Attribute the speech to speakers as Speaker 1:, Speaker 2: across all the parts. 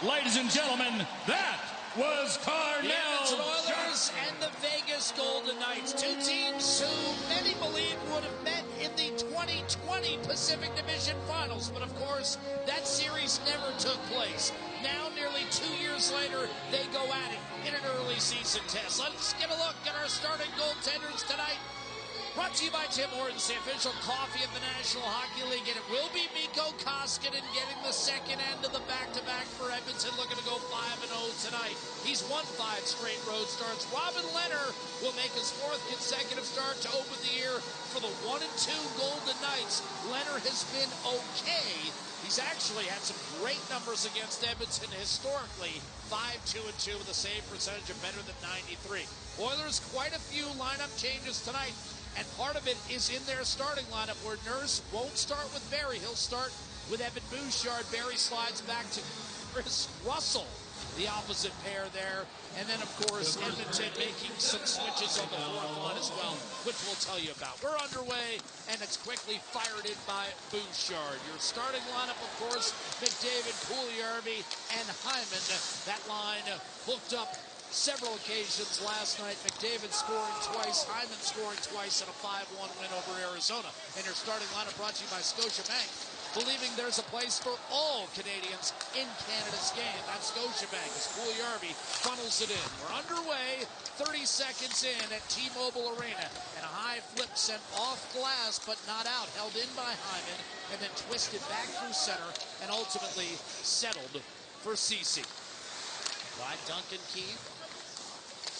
Speaker 1: Ladies and gentlemen, that was Carnell.
Speaker 2: The Edmonton Oilers and the Vegas Golden Knights, two teams who many believe would have met in the 2020 Pacific Division Finals. But of course, that series never took place. Now, nearly 2 years later, they go at it in an early season test. Let's get a look at our starting goaltenders tonight. Brought to you by Tim Hortons, the official coffee of the National Hockey League. And it will be Mikko Koskinen getting the second end of the back-to-back for Edmonton, looking to go 5-0 tonight. He's won 5 straight road starts. Robin Lehner will make his 4th consecutive start to open the year for the 1-2 Golden Knights. Lehner has been okay. He's actually had some great numbers against Edmonton historically. 5-2-2 with a save percentage of better than 93. Oilers, quite a few lineup changes tonight. And part of it is in their starting lineup where Nurse won't start with Barry. He'll start with Evan Bouchard. Barry slides back to Chris Russell, the opposite pair there. And then, of course, Edmonton making some switches on the fourth line as well, which we'll tell you about. We're underway, and it's quickly fired in by Bouchard. Your starting lineup, of course, McDavid, Puljujarvi, and Hyman. That line hooked up several occasions last night. McDavid scoring twice, Hyman scoring twice in a 5-1 win over Arizona. And your starting lineup brought to you by Scotiabank, believing there's a place for all Canadians in Canada's game. That's Scotiabank as Puljujarvi funnels it in. We're underway, 30 seconds in at T-Mobile Arena. And a high flip sent off glass, but not out. Held in by Hyman, and then twisted back through center, and ultimately settled for Ceci. By Duncan Keith.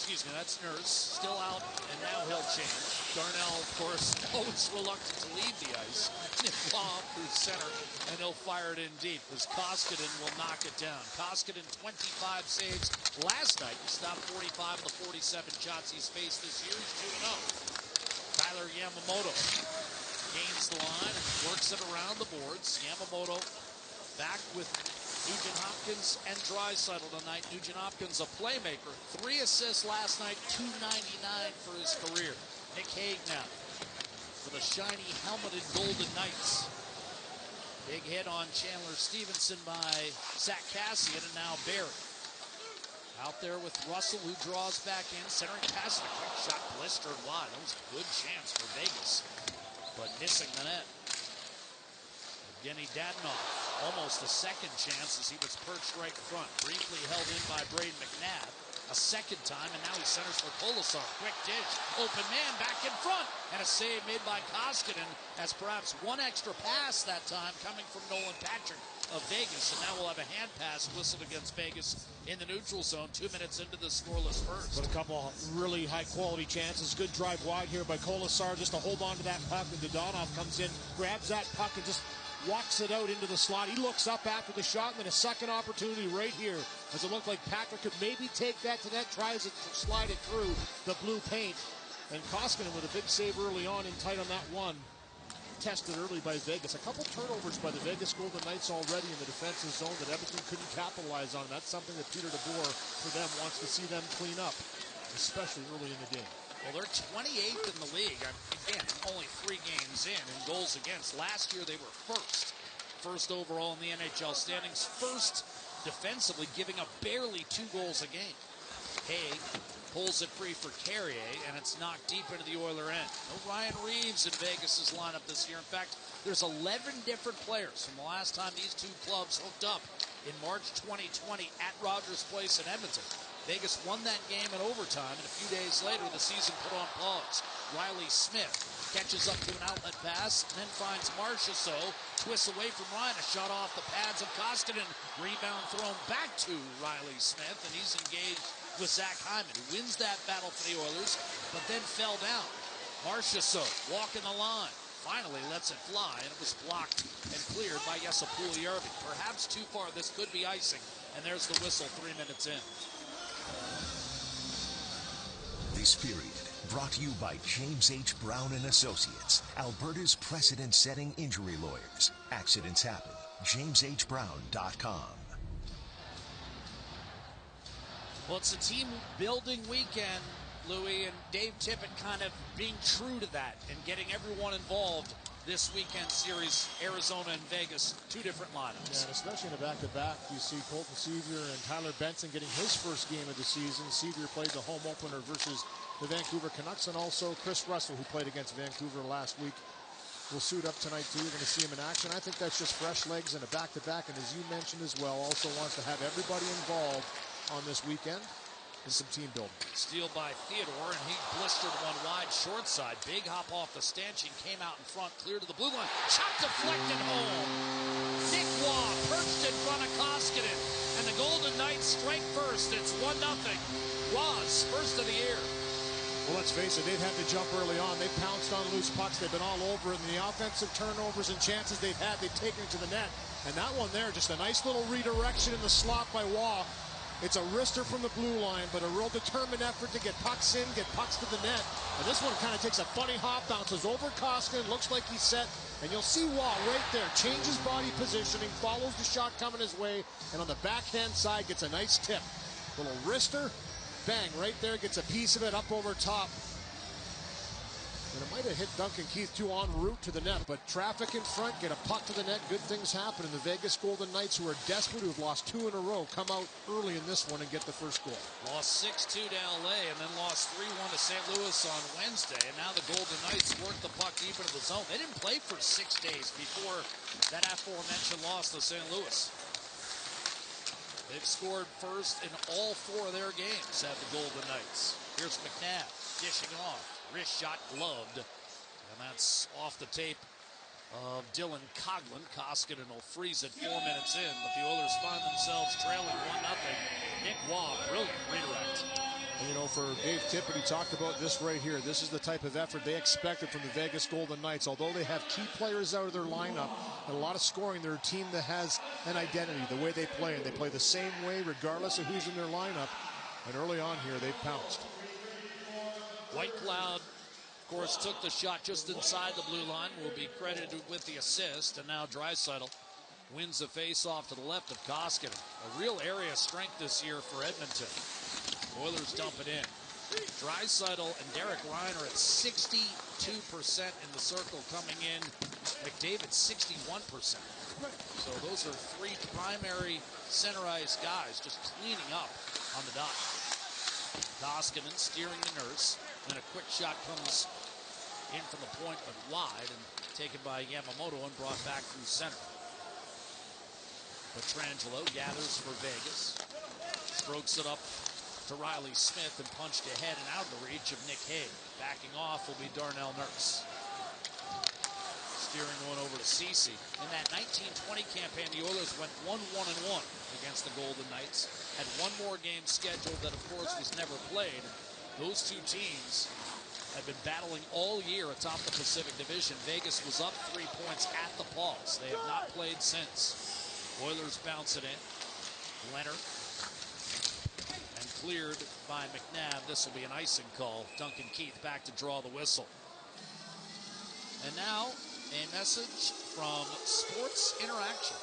Speaker 2: Excuse me, that's Nurse, still out, and now he'll change. Darnell, of course, always reluctant to leave the ice. Bomb through center, and he'll fire it in deep as Koskinen will knock it down. Koskinen, 25 saves last night. He stopped 45 of the 47 shots he's faced this year. He's 2-0. Tyler Yamamoto gains the line and works it around the boards. Yamamoto back with Nugent-Hopkins and Draisaitl tonight. Nugent-Hopkins a playmaker. 3 assists last night, .299 for his career. Nick Hague now for the shiny helmeted Golden Knights. Big hit on Chandler Stevenson by Zach Kassian, and now Barry. Out there with Russell, who draws back in. Centering pass and a quick shot blistered wide. That was a good chance for Vegas, but missing the net. Evgeny Dadonov, almost a second chance as he was perched right in front. Briefly held in by Braden McNabb a second time, and now he centers for Kolasar. Quick dish, open man, back in front, and a save made by Koskinen as perhaps one extra pass that time coming from Nolan Patrick of Vegas. And now we'll have a hand pass whistled against Vegas in the neutral zone 2 minutes into the scoreless first.
Speaker 3: But a couple really high-quality chances. Good drive wide here by Kolasar just to hold on to that puck, and Dadonov comes in, grabs that puck, and just walks it out into the slot. He looks up after the shot, and then a second opportunity right here as it looked like Patrick could maybe take that to net, tries to slide it through the blue paint. And Koskinen with a big save early on and tight on that one. Tested early by Vegas. A couple turnovers by the Vegas Golden Knights already in the defensive zone that Edmonton couldn't capitalize on. That's something that Peter DeBoer, for them, wants to see them clean up, especially early in the game.
Speaker 2: Well, they're 28th in the league. Again, only 3 games in goals against. Last year, they were first overall in the NHL standings. First defensively, giving up barely 2 goals a game. Hague pulls it free for Carrier, and it's knocked deep into the Oiler end. No Ryan Reeves in Vegas' lineup this year. In fact, there's 11 different players from the last time these two clubs hooked up in March 2020 at Rogers Place in Edmonton. Vegas won that game in overtime, and a few days later, the season put on pause. Riley Smith catches up to an outlet pass, and then finds Marchessault, twists away from Ryan, a shot off the pads of Koskinen. Rebound thrown back to Riley Smith, and he's engaged with Zach Hyman, who wins that battle for the Oilers, but then fell down. Marchessault walking the line. Finally lets it fly, and it was blocked and cleared by Jesse Puljujarvi. Perhaps too far. This could be icing, and there's the whistle 3 minutes in.
Speaker 4: This period brought to you by James H. Brown and Associates, Alberta's precedent-setting injury lawyers. Accidents happen. JamesHBrown.com.
Speaker 2: Well, it's a team-building weekend, Louis, and Dave Tippett kind of being true to that and getting everyone involved this weekend series, Arizona and Vegas, two different lineups.
Speaker 3: Yeah, and especially in a back-to-back, you see Colton Sevier and Tyler Benson getting his first game of the season. Sevier played the home opener versus the Vancouver Canucks, and also Chris Russell, who played against Vancouver last week, will suit up tonight too. You're going to see him in action. I think that's just fresh legs in a back-to-back, and as you mentioned as well, also wants to have everybody involved on this weekend in some team building.
Speaker 2: Steal by Theodore, and he blistered one wide short side. Big hop off the stanchion, came out in front, cleared to the blue line. Shot deflected home. Nick Waugh perched in front of Koskinen, and the Golden Knights strike first. It's 1-0. Waugh's first of the year.
Speaker 3: Well, let's face it, they've had to jump early on. They pounced on loose pucks. They've been all over it. And the offensive turnovers and chances they've had, they've taken it to the net. And that one there, just a nice little redirection in the slot by Waugh. It's a wrister from the blue line, but a real determined effort to get pucks in, get pucks to the net. And this one kind of takes a funny hop, bounces over Koskinen, looks like he's set. And you'll see Waugh right there, changes body positioning, follows the shot coming his way, and on the backhand side gets a nice tip. Little wrister. Bang, right there, gets a piece of it up over top. And it might have hit Duncan Keith too en route to the net, but traffic in front, get a puck to the net, good things happen. And the Vegas Golden Knights, who are desperate, who've lost 2 in a row, come out early in this one and get the first goal.
Speaker 2: Lost 6-2 to LA and then lost 3-1 to St. Louis on Wednesday. And now the Golden Knights work the puck deep into the zone. They didn't play for 6 days before that aforementioned loss to St. Louis. They've scored first in all 4 of their games, have the Golden Knights. Here's McNabb dishing off. Wrist shot gloved. And that's off the tape of Dylan Coghlan. Koskinen will freeze it 4 minutes in, but the Oilers find themselves trailing 1-0. Nick Waugh, brilliant redirect.
Speaker 3: And, you know, for Dave Tippett, he talked about this right here. This is the type of effort they expected from the Vegas Golden Knights. Although they have key players out of their lineup and a lot of scoring, they're a team that has an identity, the way they play. And they play the same way regardless of who's in their lineup. And early on here, they've pounced.
Speaker 2: White Cloud, of course, took the shot just inside the blue line. Will be credited with the assist. And now Draisaitl wins the face-off to the left of Koskinen. A real area of strength this year for Edmonton. Oilers dump it in. Draisaitl and Derek Ryan are at 62% in the circle coming in. McDavid 61%. So those are 3 primary centerized guys just cleaning up on the dot. Koskinen steering the nurse. Then a quick shot comes in from the point but wide and taken by Yamamoto and brought back through center. Pietrangelo gathers for Vegas. Strokes it up to Riley Smith and punched ahead and out of the reach of Nick Hague. Backing off will be Darnell Nurse. Steering one over to Ceci. In that 1920 campaign, the Oilers went 1-1-1 against the Golden Knights. Had one more game scheduled that, of course, was never played. Those 2 teams have been battling all year atop the Pacific Division. Vegas was up 3 points at the pause. They have not played since. Oilers bounce it in. Leonard. Cleared by McNabb. This will be an icing call. Duncan Keith back to draw the whistle. And now a message from Sports Interaction.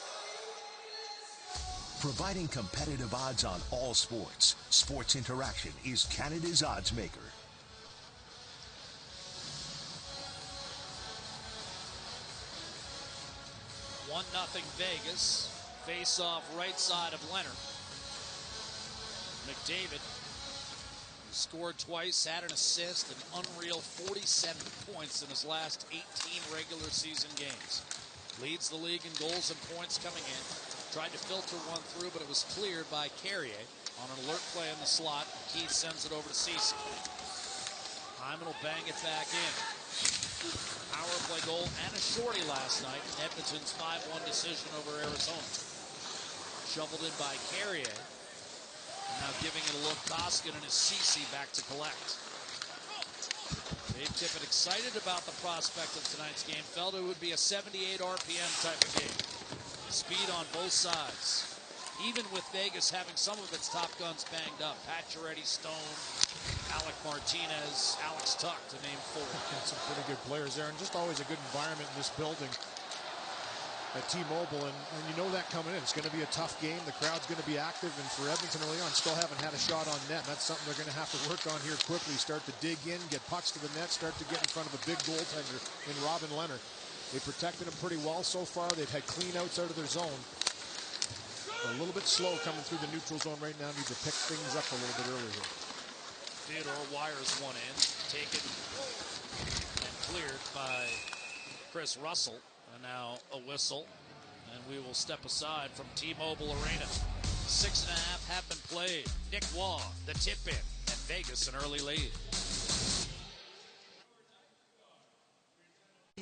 Speaker 4: Providing competitive odds on all sports, Sports Interaction is Canada's odds maker.
Speaker 2: 1-0 Vegas. Face off right side of Leonard. McDavid, who scored twice, had an assist, an unreal 47 points in his last 18 regular season games. Leads the league in goals and points coming in. Tried to filter one through, but it was cleared by Carrier on an alert play in the slot. Keith sends it over to Ceci. Hyman will bang it back in. Power play goal and a shorty last night. Edmonton's 5-1 decision over Arizona. Shoveled in by Carrier. Now giving it a look, Koskinen and Ceci back to collect. Dave Tippett excited about the prospect of tonight's game. Felt it would be a 78 RPM type of game. Speed on both sides. Even with Vegas having some of its top guns banged up. Pacioretty, Stone, Alec Martinez, Alex Tuck, to name 4.
Speaker 3: Some pretty good players there, and just always a good environment in this building at T-Mobile, and you know that coming in. It's going to be a tough game. The crowd's going to be active, and for Edmonton early on, still haven't had a shot on net. That's something they're going to have to work on here quickly. Start to dig in, get pucks to the net, start to get in front of a big goaltender in Robin Leonard. They protected him pretty well so far. They've had clean outs out of their zone. They're a little bit slow coming through the neutral zone right now. Need to pick things up a little bit earlier here.
Speaker 2: Theodore wires one in, taken and cleared by Chris Russell. And now a whistle, and we will step aside from T-Mobile Arena. 6.5 have been played. Nick Waugh, the tip in, and Vegas an early lead.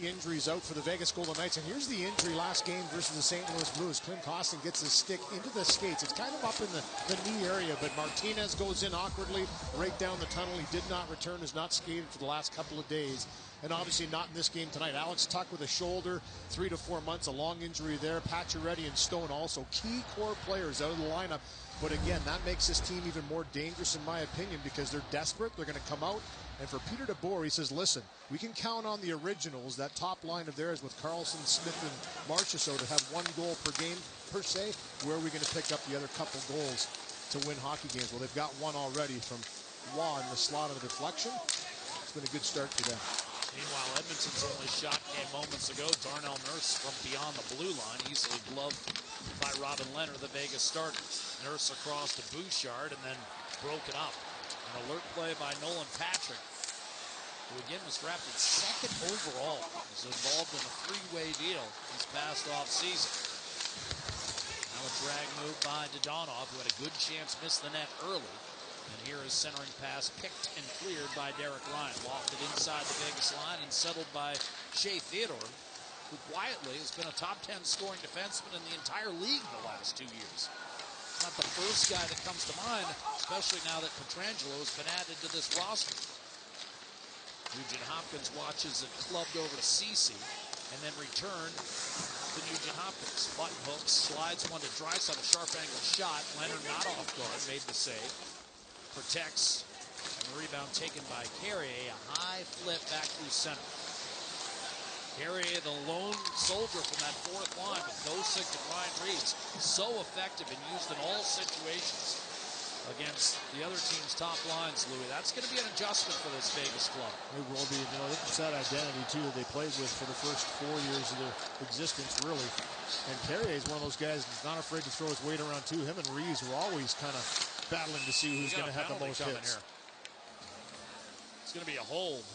Speaker 3: Injuries out for the Vegas Golden Knights, and here's the injury last game versus the St. Louis Blues. Clint Costin gets his stick into the skates. It's kind of up in the knee area, but Martinez goes in awkwardly right down the tunnel. He did not return, has not skated for the last couple of days, and obviously not in this game tonight. Alex Tuck with a shoulder, 3 to 4 months, a long injury there. Pacioretty and Stone also key core players out of the lineup. But again, that makes this team even more dangerous in my opinion because they're desperate. They're going to come out. And for Peter DeBoer, he says, listen, we can count on the originals, that top line of theirs with Carlson, Smith, and Marchessault to have 1 goal per game per se. Where are we going to pick up the other couple goals to win hockey games? Well, they've got one already from Waugh in the slot of the deflection. It's been a good start for them.
Speaker 2: Meanwhile, Edmonton's only shot came moments ago. Darnell Nurse from beyond the blue line, easily gloved by Robin Leonard, the Vegas starter. Nurse across to Bouchard and then broke it up. An alert play by Nolan Patrick, who again was drafted 2nd overall. He's involved in a 3-way deal this past offseason. Now a drag move by Dodonov, who had a good chance, missed the net early. And here is centering pass picked and cleared by Derek Ryan. Lofted inside the Vegas line and settled by Shea Theodore, who quietly has been a top 10 scoring defenseman in the entire league the last 2 years. Not the first guy that comes to mind, especially now that Pietrangelo has been added to this roster. Nugent Hopkins watches it clubbed over to Ceci and then returned to Nugent Hopkins. Button hooks, slides one to Draisaitl, a sharp angle shot. Leonard not off guard, made the save. Protects, and the rebound taken by Carrier. A high flip back through center. Carrier, the lone soldier from that 4th line, with Dosick and Ryan Reeves, so effective and used in all situations against the other team's top lines, Louis. That's going to be an adjustment for this Vegas club.
Speaker 3: It will be. You know, it's that identity, too, that they played with for the first 4 years of their existence, really. And Carrier is one of those guys who's not afraid to throw his weight around, too. Him and Reeves were always kind of battling to see who's going to have the most hits.
Speaker 2: It's going to be a hold.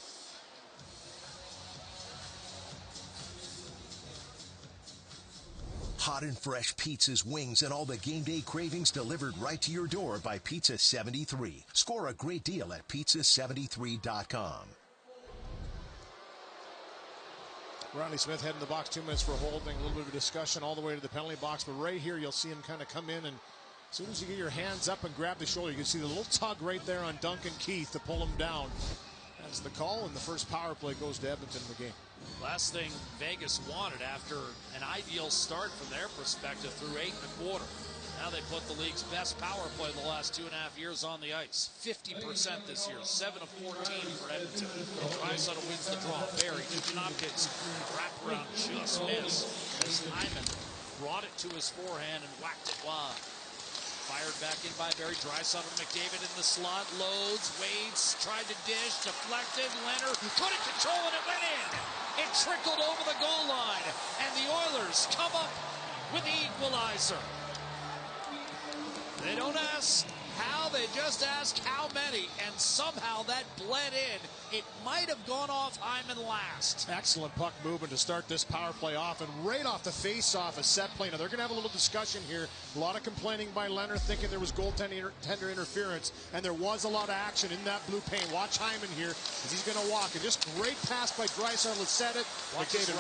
Speaker 4: Hot and fresh pizzas, wings, and all the game day cravings delivered right to your door by Pizza 73. Score a great deal at pizza73.com.
Speaker 3: Riley Smith heading the box, 2 minutes for holding. A little bit of a discussion all the way to the penalty box. But right here, you'll see him kind of come in, and as soon as you get your hands up and grab the shoulder, you can see the little tug right there on Duncan Keith to pull him down. That's the call, and the first power play goes to Edmonton in the game.
Speaker 2: Last thing Vegas wanted after an ideal start from their perspective through 8 1/4. Now they put the league's best power play the last 2.5 years on the ice. 50% this year, 7 of 14 for Edmonton. Draisaitl wins the draw. Barry, Nugent Hopkins, wraparound just missed as Hyman brought it to his forehand and whacked it wide. Fired back in by Barry. Draisaitl, McDavid in the slot, loads, waits, tried to dish, deflected. Leonard couldn't control it, it went in. It trickled over the goal line, and the Oilers come up with the equalizer. They don't ask how, they just ask how many, and somehow that bled in. It might have gone off Hyman last.
Speaker 3: Excellent puck movement to start this power play off, and right off the face-off, a set play. Now, they're going to have a little discussion here. A lot of complaining by Leonard, thinking there was goaltender interference, and there was a lot of action in that blue paint. Watch Hyman here, as he's going to walk. And just great pass by Draisaitl to set it. McDavid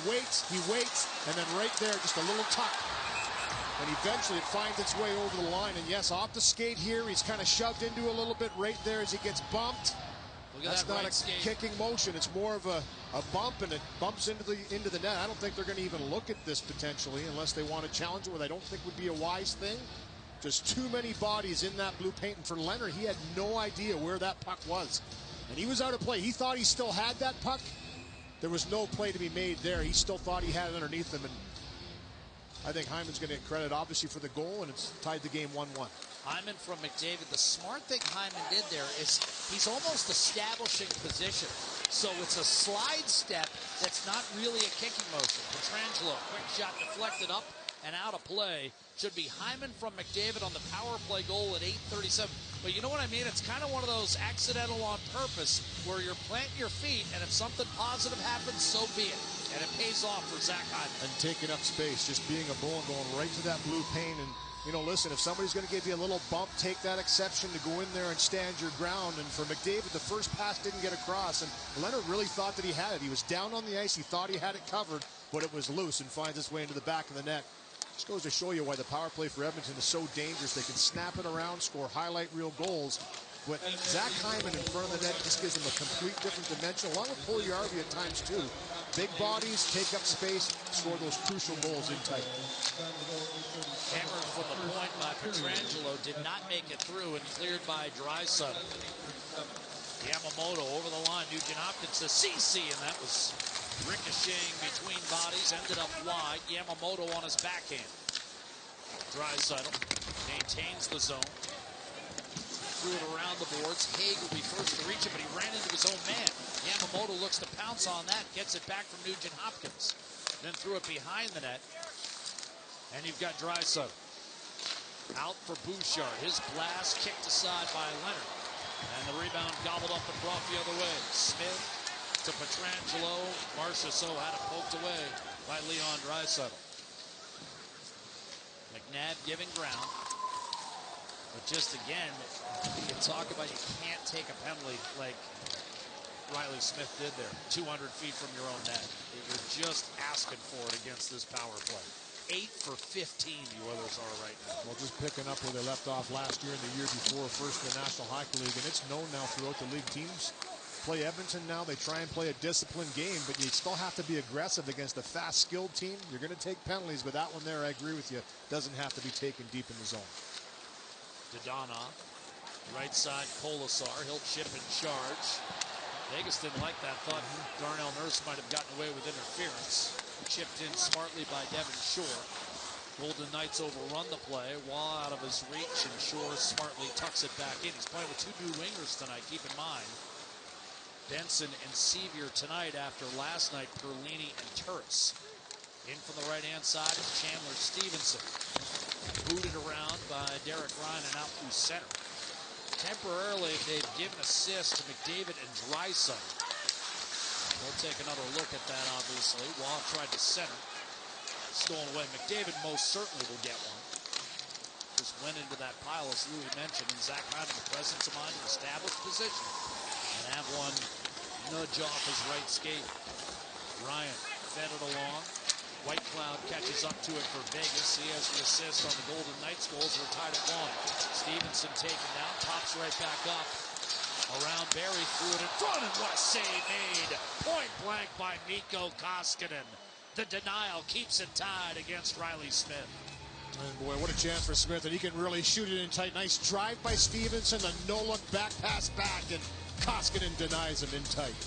Speaker 3: waits, he waits, and then right there, just a little tuck. And eventually it finds its way over the line. And yes, off the skate here, he's kind of shoved into a little bit right there as he gets bumped. That's not a kicking motion. It's more of a bump, and it bumps into the net. I don't think they're going to even look at this potentially unless they want to challenge it, what I don't think would be a wise thing. Just too many bodies in that blue paint. And for Leonard, he had no idea where that puck was. And he was out of play. He thought he still had that puck. There was no play to be made there. He still thought he had it underneath him. And I think Hyman's going to get credit, obviously, for the goal, and it's tied the game 1-1.
Speaker 2: Hyman from McDavid. The smart thing Hyman did there is he's almost establishing position. So it's a slide step that's not really a kicking motion. Pietrangelo, quick shot deflected up and out of play. Should be Hyman from McDavid on the power play goal at 8:37. But you know what I mean? It's kind of one of those accidental on purpose where you're planting your feet, and if something positive happens, so be it. And it pays off for Zach Hyman.
Speaker 3: And taking up space, just being a bull and going right to that blue pane. And, you know, listen, if somebody's going to give you a little bump, take that exception to go in there and stand your ground. And for McDavid, the first pass didn't get across. And Leonard really thought that he had it. He was down on the ice. He thought he had it covered, but it was loose and finds its way into the back of the net. Just goes to show you why the power play for Edmonton is so dangerous. They can snap it around, score highlight reel goals. But Zach Hyman in front of the net just gives them a complete different dimension, along with Puljujärvi at times too. Big bodies, take up space, score those crucial goals in tight.
Speaker 2: Hammered from the point by Pietrangelo, did not make it through and cleared by Draisaitl. Yamamoto over the line, Nugent Hopkins to CC, and that was ricocheting between bodies, ended up wide. Yamamoto on his backhand. Draisaitl maintains the zone. Threw it around the boards. Haig will be first to reach it, but he ran into his own man. Yamamoto looks to pounce on that, gets it back from Nugent Hopkins. Then threw it behind the net. And you've got Draisaitl. Out for Bouchard. His blast kicked aside by Leonard. And the rebound gobbled up and brought the other way. Smith to Pietrangelo. Marchessault had it poked away by Leon Draisaitl. McNabb giving ground. But just again, you can talk about you can't take a penalty like Riley Smith did there. 200 feet from your own net. You're just asking for it against this power play. 8 for 15 the Oilers are right now.
Speaker 3: Well, just picking up where they left off last year and the year before, first in the National Hockey League. And it's known now throughout the league. Teams play Edmonton now. They try and play a disciplined game, but you still have to be aggressive against a fast, skilled team. You're going to take penalties, but that one there, I agree with you, doesn't have to be taken deep in the zone.
Speaker 2: Dadonov, right side Kolasar, he'll chip and charge. Vegas didn't like that, thought Darnell Nurse might have gotten away with interference. Chipped in smartly by Devin Shore. Golden Knights overrun the play, Wall out of his reach, and Shore smartly tucks it back in. He's playing with two new wingers tonight, keep in mind. Benson and Sevier tonight after last night, Perlini and Turris. In from the right-hand side is Chandler Stevenson. Booted around by Derek Ryan and out through center. Temporarily, they've given assists to McDavid and Draisaitl. We'll take another look at that, obviously. Waugh tried to center. Stolen away. McDavid most certainly will get one. Just went into that pile, as Louis mentioned, and Zach Hyman the presence of mind to establish position and have one nudge off his right skate. Ryan fed it along. White Cloud catches up to it for Vegas. He has the assist on the Golden Knights goals. We're tied at 1. Stevenson taken down, pops right back up. Around Barry, threw it in front, and what a save made. Point blank by Mikko Koskinen. The denial keeps it tied against Riley Smith.
Speaker 3: And boy, what a chance for Smith, and he can really shoot it in tight. Nice drive by Stevenson, the no-look back pass back, and Koskinen denies him in tight.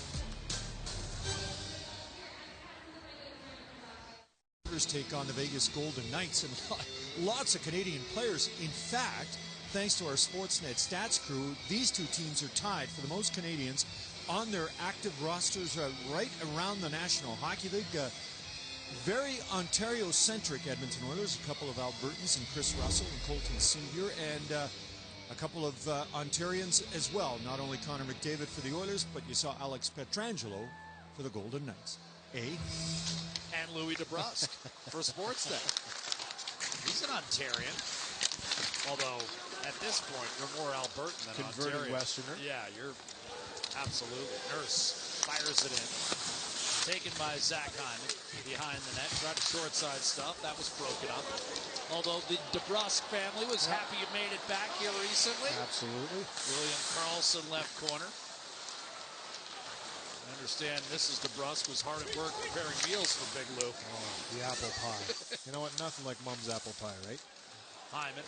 Speaker 5: Take on the Vegas Golden Knights, and lots of Canadian players. In fact, thanks to our Sportsnet stats crew, these two teams are tied for the most Canadians on their active rosters right around the National Hockey League. Very Ontario-centric Edmonton Oilers, a couple of Albertans and Chris Russell and Colton Sevier, and a couple of Ontarians as well. Not only Connor McDavid for the Oilers, but you saw Alex Pietrangelo for the Golden Knights.
Speaker 2: And Louis DeBrusque for Sportsnet. He's an Ontarian. Although, at this point, you're more Albertan than
Speaker 3: Converted
Speaker 2: Ontarian.
Speaker 3: Westerner.
Speaker 2: Yeah, you're absolutely. Nurse fires it in. Taken by Zach Hyman behind the net. Tried to short side stuff. That was broken up. Although the DeBrusque family was happy you made it back here recently.
Speaker 3: Absolutely.
Speaker 2: William Karlsson left corner. I understand Mrs. DeBrusque was hard at work preparing meals for Big Lou.
Speaker 3: Oh, the apple pie. You know what? Nothing like Mom's apple pie, right?
Speaker 2: Hyman,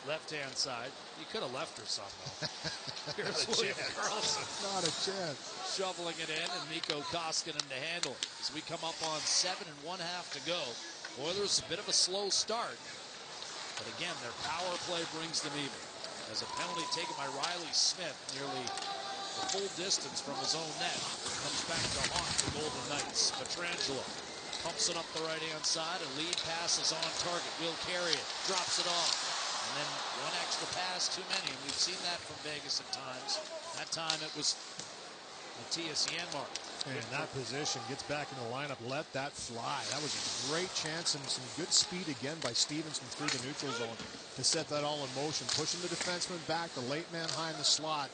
Speaker 2: left-hand side. You could have left her some, though. Here's
Speaker 3: Not a
Speaker 2: William
Speaker 3: chance.
Speaker 2: Karlsson.
Speaker 3: Not a chance.
Speaker 2: Shoveling it in, and Mikko Koskinen to handle it. As we come up on 7 1/2 to go. Oilers a bit of a slow start. But again, their power play brings them even. As a penalty taken by Riley Smith, nearly the full distance from his own net, comes back to haunt the Golden Knights. Pietrangelo pumps it up the right-hand side, and lead pass is on target. Will carry it, drops it off. And then one extra pass too many, and we've seen that from Vegas at times. That time it was Matthias Janmark.
Speaker 5: And in that position, gets back in the lineup, let that fly. That was a great chance and some good speed again by Stevenson through the neutral zone to set that all in motion. Pushing the defenseman back, the late man high in the slot.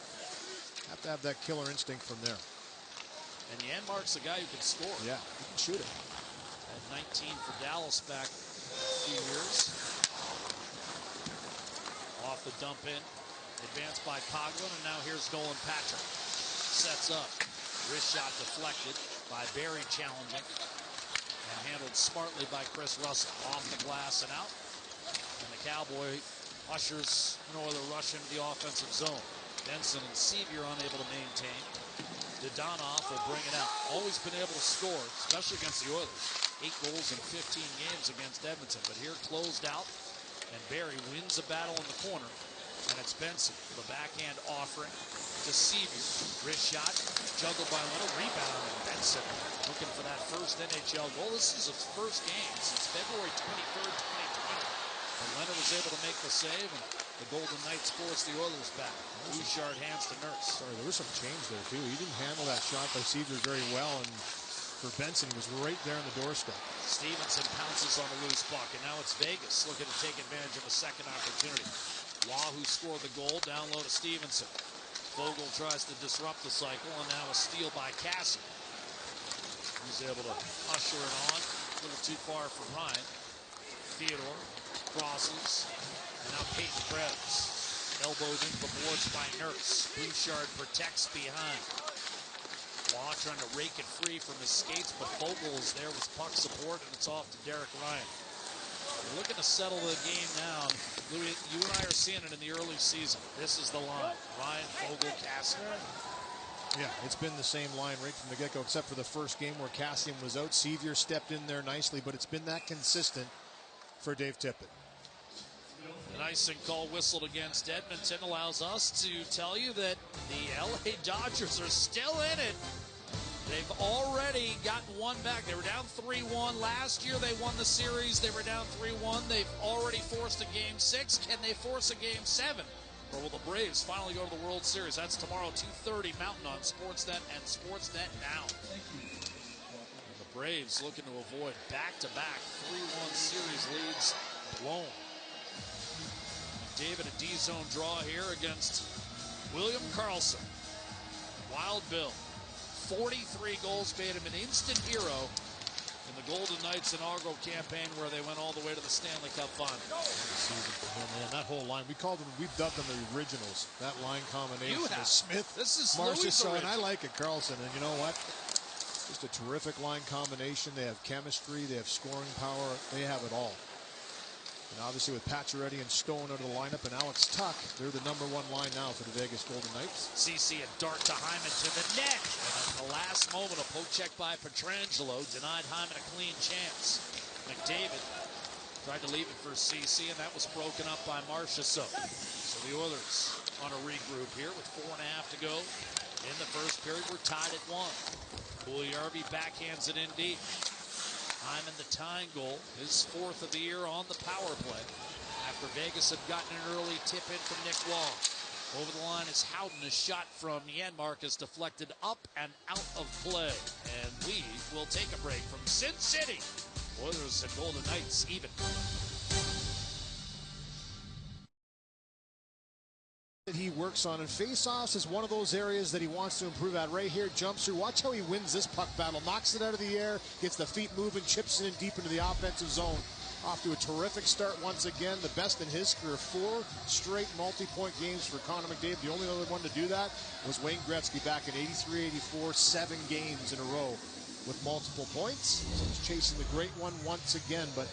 Speaker 5: Have to have that killer instinct from there.
Speaker 2: And Janmark's a guy who can score.
Speaker 5: Yeah, he can shoot it.
Speaker 2: At 19 for Dallas back a few years. Off the dump in. Advanced by Coghlan, and now here's Nolan Patrick. Sets up. Wrist shot deflected by Barry, challenging. And handled smartly by Chris Russell. Off the glass and out. And the Cowboy ushers no other rush into the offensive zone. Benson and Sevier unable to maintain. Dadonov will bring it out. Always been able to score, especially against the Oilers. 8 goals in 15 games against Edmonton. But here closed out. And Barry wins a battle in the corner. And it's Benson, the backhand offering to Sevier. Wrist shot, juggled by Leonard, rebound, and Benson looking for that first NHL goal. This is his first game since February 23rd, 2020. And Leonard was able to make the save, and the Golden Knights force the Oilers back. Bouchard hands to Nurse.
Speaker 5: Sorry, there was some change there, too. He didn't handle that shot by Sevier very well, and for Benson, he was right there on the doorstep.
Speaker 2: Stevenson pounces on the loose puck, and now it's Vegas looking to take advantage of a second opportunity. Wahoo scored the goal, down low to Stevenson. Vogel tries to disrupt the cycle, and now a steal by Cassie. He's able to usher it on, a little too far from Ryan. Theodore crosses, and now Peyton Krebs. Elbowed into the boards by Nurse. Bouchard protects behind. Waugh trying to rake it free from his skates, but Vogel is there with puck support, and it's off to Derek Ryan. We're looking to settle the game now. Louis, you and I are seeing it in the early season. This is the line. Ryan, Vogel, Cassian.
Speaker 5: Yeah, it's been the same line right from the get-go, except for the first game where Cassian was out. Sevier stepped in there nicely, but it's been that consistent for Dave Tippett.
Speaker 2: An icing call whistled against Edmonton allows us to tell you that the LA Dodgers are still in it. They've already gotten one back. They were down 3-1. Last year they won the series. They were down 3-1. They've already forced a Game 6. Can they force a Game 7? Or will the Braves finally go to the World Series? That's tomorrow, 2:30 Mountain on Sportsnet and Sportsnet Now. And the Braves looking to avoid back-to-back 3-1 series leads blown. David, a D-zone draw here against William Karlsson. Wild Bill. 43 goals, made him an instant hero in the Golden Knights inaugural campaign where they went all the way to the Stanley Cup final.
Speaker 5: Man, that whole line, we've dubbed them the originals. That line combination.
Speaker 2: You have.
Speaker 5: Smith,
Speaker 2: This is
Speaker 5: Marchessault, and I like it, Karlsson. And you know what? Just a terrific line combination. They have chemistry. They have scoring power. They have it all. And obviously with Pacioretty and Stone out of the lineup and Alex Tuck, they're the #1 line now for the Vegas Golden Knights.
Speaker 2: CC a dart to Hyman to the net. And at the last moment, a poke check by Pietrangelo denied Hyman a clean chance. McDavid tried to leave it for CC, and that was broken up by Marchessault. So the Oilers on a regroup here with 4.5 to go in the first period. We're tied at 1. Puljujarvi backhands it in deep. Hyman the tying goal, his 4th of the year on the power play. After Vegas had gotten an early tip in from Nick Waugh. Over the line is Howden. A shot from Janmark is deflected up and out of play. And we will take a break from Sin City. Oilers and Golden Knights even.
Speaker 5: That he works on, and face-offs is one of those areas that he wants to improve at. Right here, jumps through. Watch how he wins this puck battle. Knocks it out of the air, gets the feet moving, chips it in deep into the offensive zone. Off to a terrific start once again. The best in his career. 4 straight multi-point games for Connor McDavid. The only other one to do that was Wayne Gretzky back in 83-84. 7 games in a row with multiple points. So he's chasing the great one once again. But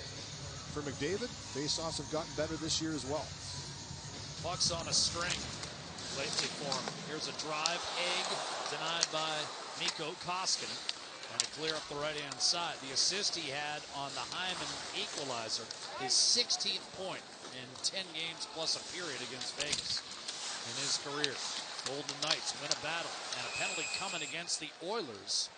Speaker 5: for McDavid, face-offs have gotten better this year as well.
Speaker 2: Puck's on a string lately for him. Here's a drive, egg, denied by Mikko Koskinen. And to clear up the right-hand side. The assist he had on the Hyman equalizer, his 16th point in 10 games plus a period against Vegas in his career. Golden Knights win a battle, and a penalty coming against the Oilers.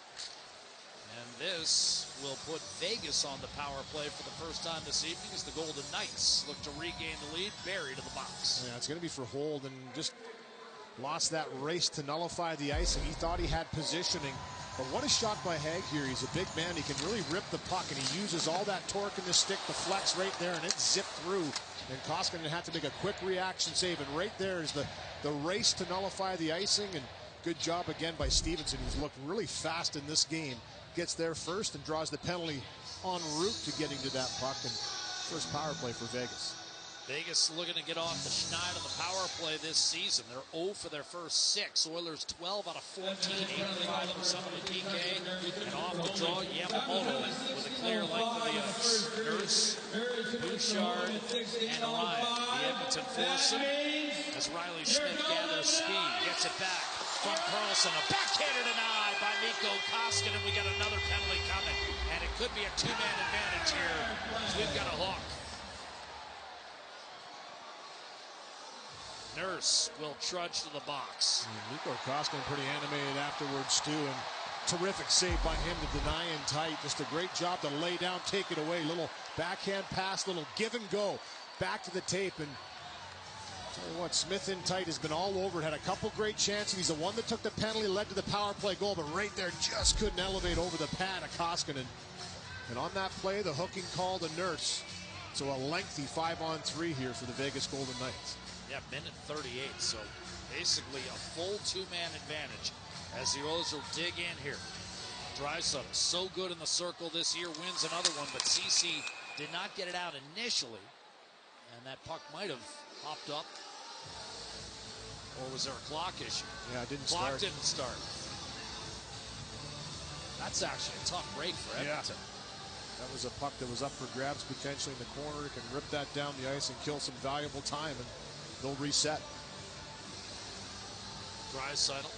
Speaker 2: And this will put Vegas on the power play for the first time this evening as the Golden Knights look to regain the lead. Buried in the box.
Speaker 3: Yeah, it's going to be for Hold, and just lost that race to nullify the icing. He thought he had positioning. But what a shot by Haig here. He's a big man. He can really rip the puck, and he uses all that torque in the stick to flex right there, and it zipped through. And Koskinen had to make a quick reaction save, and right there is the race to nullify the icing. And good job again by Stevenson, who's looked really fast in this game. Gets there first and draws the penalty en route to getting to that puck. And first power play for Vegas.
Speaker 2: Vegas looking to get off the schneid on the power play this season. They're 0 for their first 6. Oilers 12 out of 14, 85% on the PK. And off the draw, Yamamoto with a clear length of the ice. Nurse, Bouchard, and Ryan. The Edmonton foursome as Riley Smith gathers speed. Gets it back from Karlsson. A backhander denied by Mikko Koskinen. We got another penalty coming. And it could be a 2-man advantage here. We've got a hook. Nurse will trudge to the box.
Speaker 3: Mikko Koskinen pretty animated afterwards too, and terrific save by him to deny in tight. Just a great job to lay down, take it away. Little backhand pass, little give and go. Back to the tape, and tell you what, Smith in tight has been all over it. Had a couple great chances. He's the one that took the penalty, led to the power play goal, but right there just couldn't elevate over the pad of Koskinen. And on that play, the hooking call to Nurse. So a lengthy 5-on-3 here for the Vegas Golden Knights.
Speaker 2: Yeah, minute 38, so basically a full 2-man advantage as the Oilers will dig in here. Draisaitl so good in the circle this year, wins another one, but CC did not get it out initially, and that puck might have hopped up. Or was there a clock issue?
Speaker 3: Yeah, it didn't
Speaker 2: clock
Speaker 3: start.
Speaker 2: Didn't start. That's actually a tough break for Edmonton.
Speaker 3: Yeah. That was a puck that was up for grabs potentially in the corner. It can rip that down the ice and kill some valuable time, and they'll reset.
Speaker 2: Draisaitl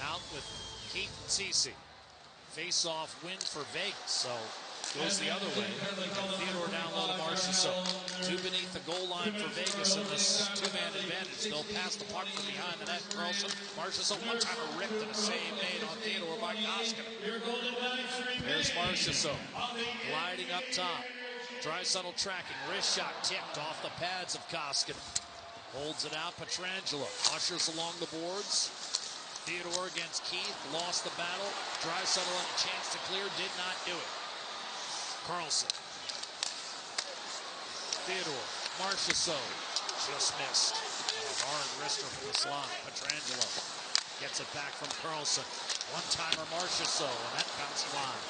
Speaker 2: out with Keith and Ceci. Face-off win for Vegas, so goes the other way. Theodore down low to Marchessault. 2 beneath the goal line for Vegas in this 2-man advantage. They'll pass the puck from behind the net. Karlsson, Marchessault one-timer ripped and a save made on Theodore by Koskinen. There's Marchessault gliding up top. Draisaitl tracking, wrist shot tipped off the pads of Koskinen. Holds it out, Pietrangelo ushers along the boards. Theodore against Keith, lost the battle. Draisaitl had a chance to clear, did not do it. Karlsson. Theodore, Marchessault, just missed. A hard wrister from the slot. Pietrangelo gets it back from Karlsson. One-timer Marchessault, and that bounced line.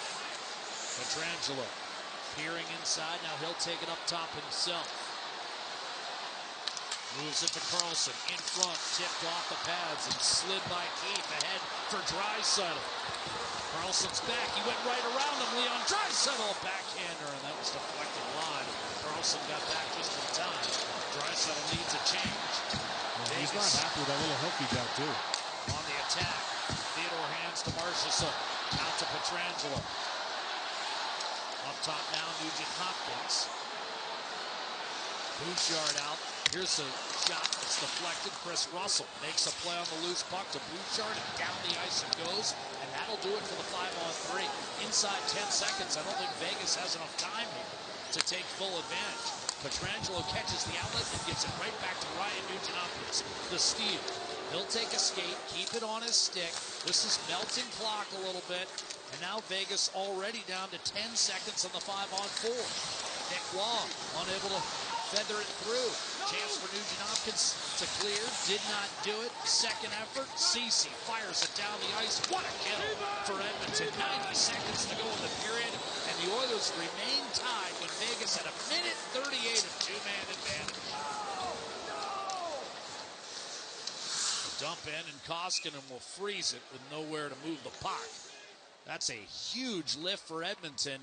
Speaker 2: Pietrangelo peering inside, now he'll take it up top himself. Moves it to Karlsson, in front, tipped off the pads and slid by Keith, ahead for Draisaitl. Karlsson's back, he went right around him, Leon Draisaitl, a backhander, and that was deflected wide. Karlsson got back just in time. Draisaitl needs a change.
Speaker 3: He's not happy with that little hook he got too.
Speaker 2: On the attack, Theodore hands to Marchessault, out to Pietrangelo. Up top now, Nugent Hopkins. Bouchard out. Here's a shot that's deflected. Chris Russell makes a play on the loose puck to Bouchard, and down the ice it goes, and that'll do it for the 5-on-3. Inside 10 seconds, I don't think Vegas has enough time here to take full advantage. Pietrangelo catches the outlet and gives it right back to Ryan Nugent-Hopkins. The steal. He'll take a skate, keep it on his stick. This is melting clock a little bit, and now Vegas already down to 10 seconds on the 5-on-4. Nick Waugh unable to feather it through. Chance for Nugent-Hopkins to clear. Did not do it. Second effort. Ceci fires it down the ice. What a kill for Edmonton. 90 seconds to go in the period. And the Oilers remain tied when Vegas had a minute 38 of 2-man advantage. Dump in, and Koskinen will freeze it with nowhere to move the puck. That's a huge lift for Edmonton.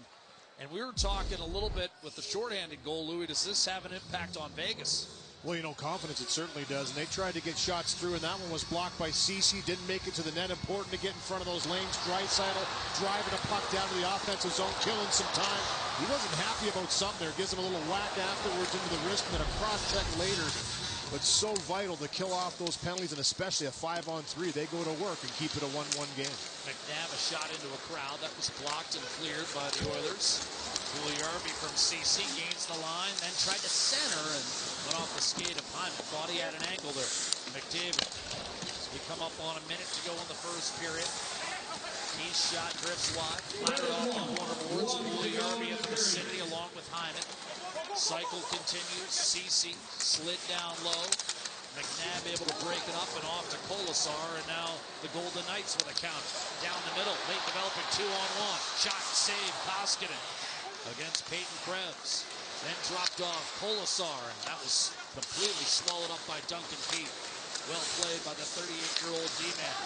Speaker 2: And we were talking a little bit with the shorthanded goal, Louis. Does this have an impact on Vegas?
Speaker 3: Well, you know, confidence, it certainly does. And they tried to get shots through, and that one was blocked by Ceci. Didn't make it to the net. Important to get in front of those lanes. Draisaitl driving a puck down to the offensive zone, killing some time. He wasn't happy about something there. Gives him a little whack afterwards into the wrist and then a cross-check later. But so vital to kill off those penalties, and especially a 5-on-3. They go to work and keep it a 1-1 game.
Speaker 2: McNabb a shot into a crowd. That was blocked and cleared by the Oilers. Puljujarvi from CC gains the line, then tried to center and went off the skate of Hyman. Thought he had an angle there. McDavid. We come up on a minute to go in the first period. His shot drifts wide. Fired off the corner boards. Puljujarvi into the city along with Hyman. Cycle continues. CC slid down low. McNabb able to break it up and off to Kolasar, and now the Golden Knights with a counter. Down the middle, late developing 2-on-1. Shot, save, Koskinen against Peyton Krebs. Then dropped off Kolasar, and that was completely swallowed up by Duncan Keith. Well played by the 38-year-old D-man.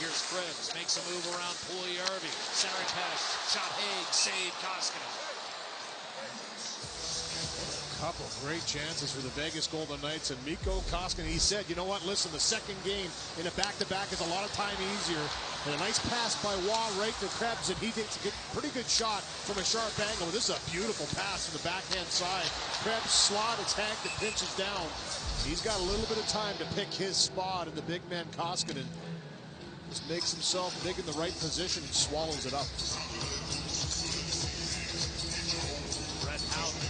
Speaker 2: Here's Krebs, makes a move around Puljujarvi. Centering pass, shot Haig, save, Koskinen.
Speaker 3: Couple great chances for the Vegas Golden Knights, and Mikko Koskinen, he said, you know what, listen, the second game in a back-to-back is a lot of time easier. And a nice pass by Waugh right to Krebs, and he takes a pretty good shot from a sharp angle. This is a beautiful pass from the backhand side. Krebs slot, it's Hank that pinches down. He's got a little bit of time to pick his spot, and the big man Koskinen just makes himself big in the right position and swallows it up.
Speaker 2: Brett Howden,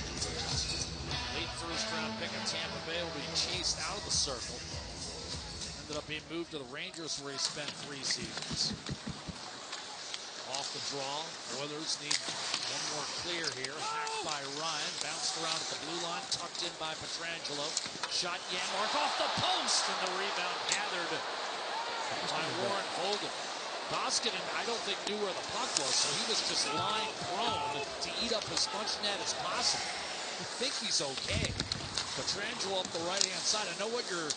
Speaker 2: late first-round pick of Tampa Bay, will be chased out of the circle. Ended up being moved to the Rangers, where he spent 3 seasons. Off the draw, Oilers need one more clear here. Hacked by Ryan, bounced around at the blue line, tucked in by Pietrangelo. Shot Janmark off the post, and the rebound gathered by Warren Hogan. Koskinen, I don't think, knew where the puck was, so he was just lying prone to eat up as much net as possible. I think he's okay. Pietrangelo up the right-hand side. I know what you're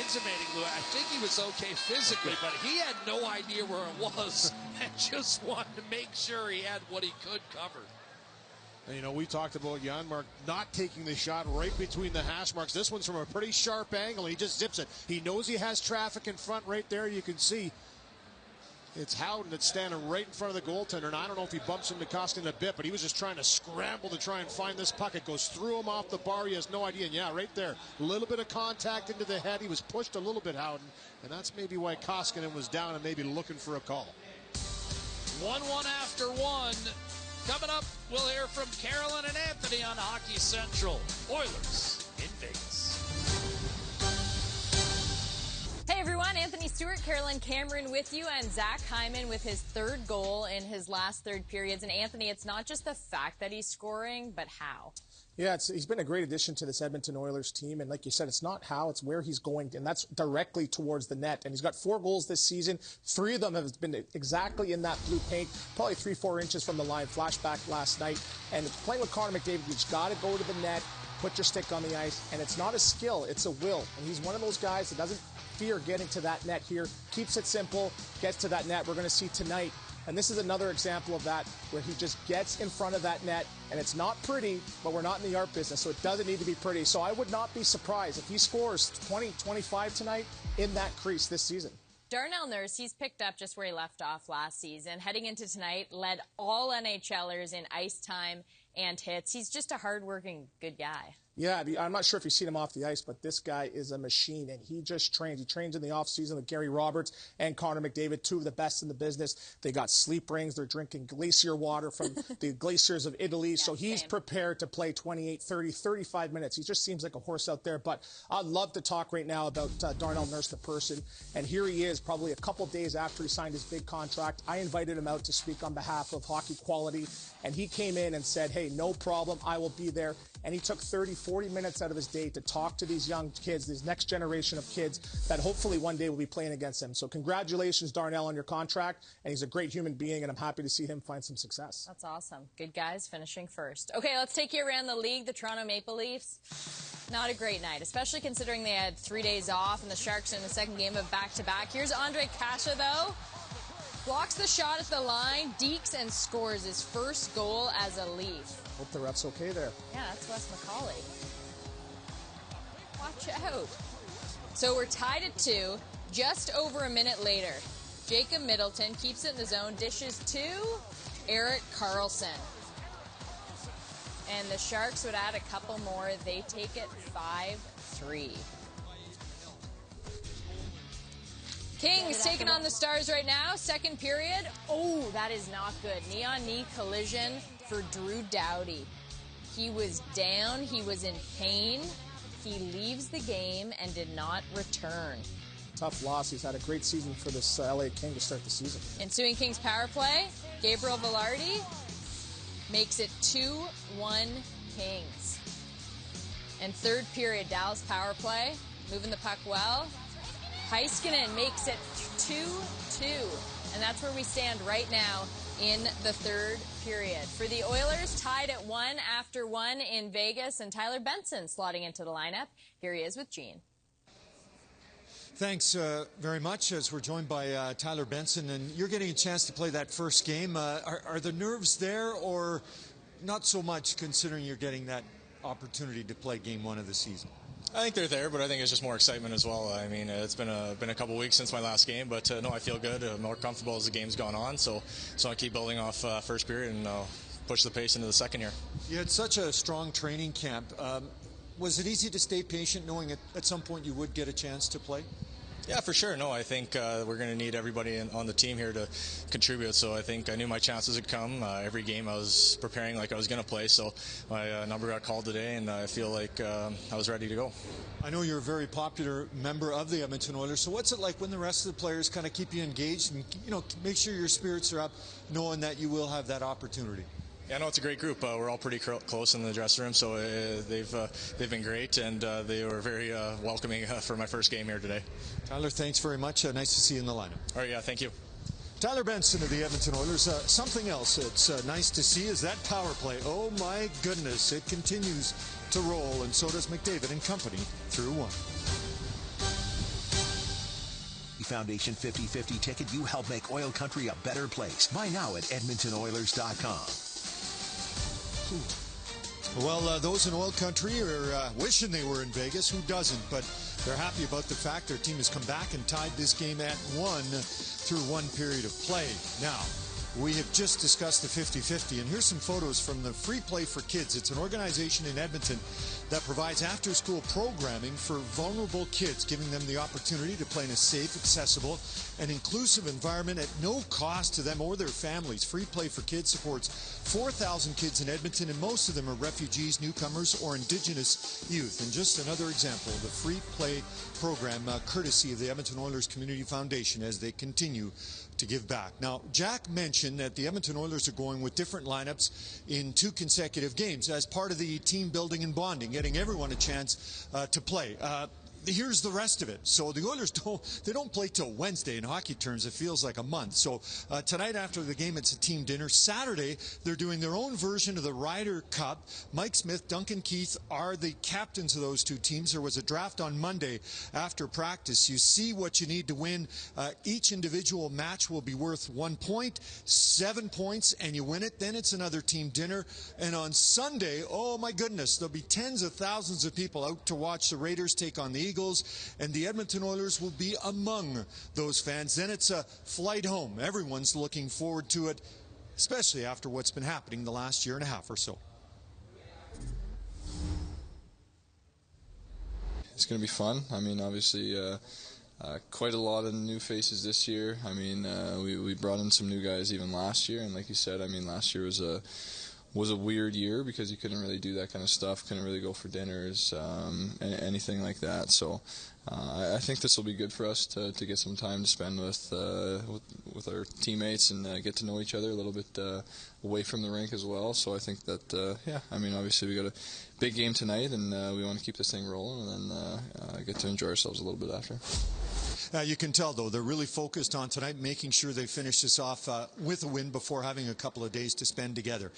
Speaker 2: intimating, Lou. I think he was okay physically, but he had no idea where it was and just wanted to make sure he had what he could cover.
Speaker 3: And, you know, we talked about Janmark not taking the shot right between the hash marks. This one's from a pretty sharp angle. He just zips it. He knows he has traffic in front right there. You can see it's Howden that's standing right in front of the goaltender. And I don't know if he bumps into Koskinen a bit, but he was just trying to scramble to try and find this puck. It goes through him off the bar. He has no idea. And yeah, right there, a little bit of contact into the head. He was pushed a little bit, Howden. And that's maybe why Koskinen was down and maybe looking for a call.
Speaker 2: 1-1 after 1. Coming up, we'll hear from Carolyn and Anthony on Hockey Central. Oilers in Vegas.
Speaker 6: Hey everyone, Anthony Stewart, Carolyn Cameron with you, and Zach Hyman with his 3rd goal in his last 3rd periods. And Anthony, it's not just the fact that he's scoring, but how.
Speaker 7: Yeah, he's been a great addition to this Edmonton Oilers team. And like you said, it's not how, it's where he's going. And that's directly towards the net. And he's got 4 goals this season. 3 of them have been exactly in that blue paint, probably 3-4 inches from the line. Flashback last night. And playing with Connor McDavid, you just got to go to the net, put your stick on the ice. And it's not a skill, it's a will. And he's one of those guys that doesn't fear getting to that net here. Keeps it simple, gets to that net. We're going to see tonight. And this is another example of that, where he just gets in front of that net, and it's not pretty, but we're not in the art business, so it doesn't need to be pretty. So I would not be surprised if he scores 20, 25 tonight in that crease this season.
Speaker 6: Darnell Nurse, he's picked up just where he left off last season. Heading into tonight, led all NHLers in ice time and hits. He's just a hardworking, good guy.
Speaker 7: Yeah, I'm not sure if you've seen him off the ice, but this guy is a machine, and he just trains. He trains in the offseason with Gary Roberts and Connor McDavid, 2 of the best in the business. They got sleep rings. They're drinking glacier water from the glaciers of Italy. Yeah, so he's prepared to play 28, 30, 35 minutes. He just seems like a horse out there. But I'd love to talk right now about Darnell Nurse, the person. And here he is, probably a couple days after he signed his big contract. I invited him out to speak on behalf of Hockey Quality, and he came in and said, hey, no problem, I will be there. And he took 30, 40 minutes out of his day to talk to these young kids, this next generation of kids that hopefully one day will be playing against him. So congratulations, Darnell, on your contract. And he's a great human being, and I'm happy to see him find some success.
Speaker 6: That's awesome. Good guys finishing first. Okay, let's take you around the league. The Toronto Maple Leafs, not a great night, especially considering they had 3 days off, and the Sharks in the second game of back-to-back. Here's Andre Kasha, though. Blocks the shot at the line, dekes, and scores his first goal as a Leaf.
Speaker 7: Hope the ref's okay there.
Speaker 6: Yeah, that's Wes McCauley. Watch out. So we're tied at 2. Just over a minute later, Jacob Middleton keeps it in the zone, dishes to Erik Karlsson. and the Sharks would add a couple more. They take it 5-3. Kings taking on the Stars right now. Second period. Oh, that is not good. Knee-on-knee collision for Drew Doughty. He was down. He was in pain. He leaves the game and did not return.
Speaker 7: Tough loss. He's had a great season for this LA King to start the season.
Speaker 6: Ensuing Kings power play, Gabriel Velarde makes it 2-1 Kings. And third period, Dallas power play, moving the puck well. Heiskanen makes it 2-2. And that's where we stand right now in the third period. For the Oilers, tied at 1 after 1 in Vegas, and Tyler Benson slotting into the lineup. Here he is with Gene.
Speaker 5: Thanks very much, as we're joined by Tyler Benson, and you're getting a chance to play that first game. Are the nerves there, or not so much, considering you're getting that opportunity to play game one of the season?
Speaker 8: I think they're there, but I think it's just more excitement as well. I mean, it's been a couple weeks since my last game, but no, I feel good, more comfortable as the game's gone on. So I keep building off first period and push the pace into the second here. You had such a strong training camp. Was it easy to stay patient, knowing at some point you would get a chance to play? Yeah, for sure. No, I think we're going to need everybody on the team here to contribute. So I think I knew my chances would come. Every game I was preparing like I was going to play. So my number got called today, and I feel like I was ready to go. I know you're a very popular member of the Edmonton Oilers. So what's it like when the rest of the players kind of keep you engaged and make sure your spirits are up, knowing that you will have that opportunity? Yeah, no, it's a great group. We're all pretty close in the dressing room, so they've been great, and they were very welcoming for my first game here today. Tyler, thanks very much. Nice to see you in the lineup. All right, yeah, thank you. Tyler Benson of the Edmonton Oilers. Something else that's nice to see is that power play. Oh, my goodness, it continues to roll, and so does McDavid and company through one.
Speaker 4: Foundation 50/50 ticket. You help make Oil Country a better place. Buy now at EdmontonOilers.com.
Speaker 5: Well, those in Oil Country are wishing they were in Vegas. Who doesn't? But they're happy about the fact their team has come back and tied this game at 1 through one period of play. Now, we have just discussed the 50/50, and here's some photos from the Free Play for Kids. It's an organization in Edmonton that provides after-school programming for vulnerable kids, giving them the opportunity to play in a safe, accessible, and inclusive environment at no cost to them or their families. Free Play for Kids supports 4,000 kids in Edmonton, and most of them are refugees, newcomers, or Indigenous youth. And just another example of the Free Play program, courtesy of the Edmonton Oilers Community Foundation, as they continue to give back. Now, Jack mentioned that the Edmonton Oilers are going with different lineups in 2 consecutive games as part of the team building and bonding, getting everyone a chance to play. Here's the rest of it. So the Oilers don't play till Wednesday. In hockey terms, it feels like a month. So tonight after the game, it's a team dinner. Saturday, they're doing their own version of the Ryder Cup. Mike Smith, Duncan Keith are the captains of those 2 teams. There was a draft on Monday after practice. You see what you need to win. Each individual match will be worth 1 point, 7 points, and you win it. Then it's another team dinner. And on Sunday, oh my goodness, there'll be tens of thousands of people out to watch the Raiders take on the Eagles. And the Edmonton Oilers will be among those fans. Then it's a flight home. Everyone's looking forward to it, especially after what's been happening the last year and a half or so.
Speaker 9: It's going to be fun. I mean, obviously, quite a lot of new faces this year. I mean, we brought in some new guys even last year, and like you said, I mean, last year was a weird year because you couldn't really do that kind of stuff, couldn't really go for dinners, anything like that. So I think this will be good for us to get some time to spend with our teammates and get to know each other a little bit away from the rink as well. So I think that, yeah, I mean, obviously we got a big game tonight, and we want to keep this thing rolling and then get to enjoy ourselves a little bit after.
Speaker 5: You can tell, though, they're really focused on tonight, making sure they finish this off with a win before having a couple of days to spend together.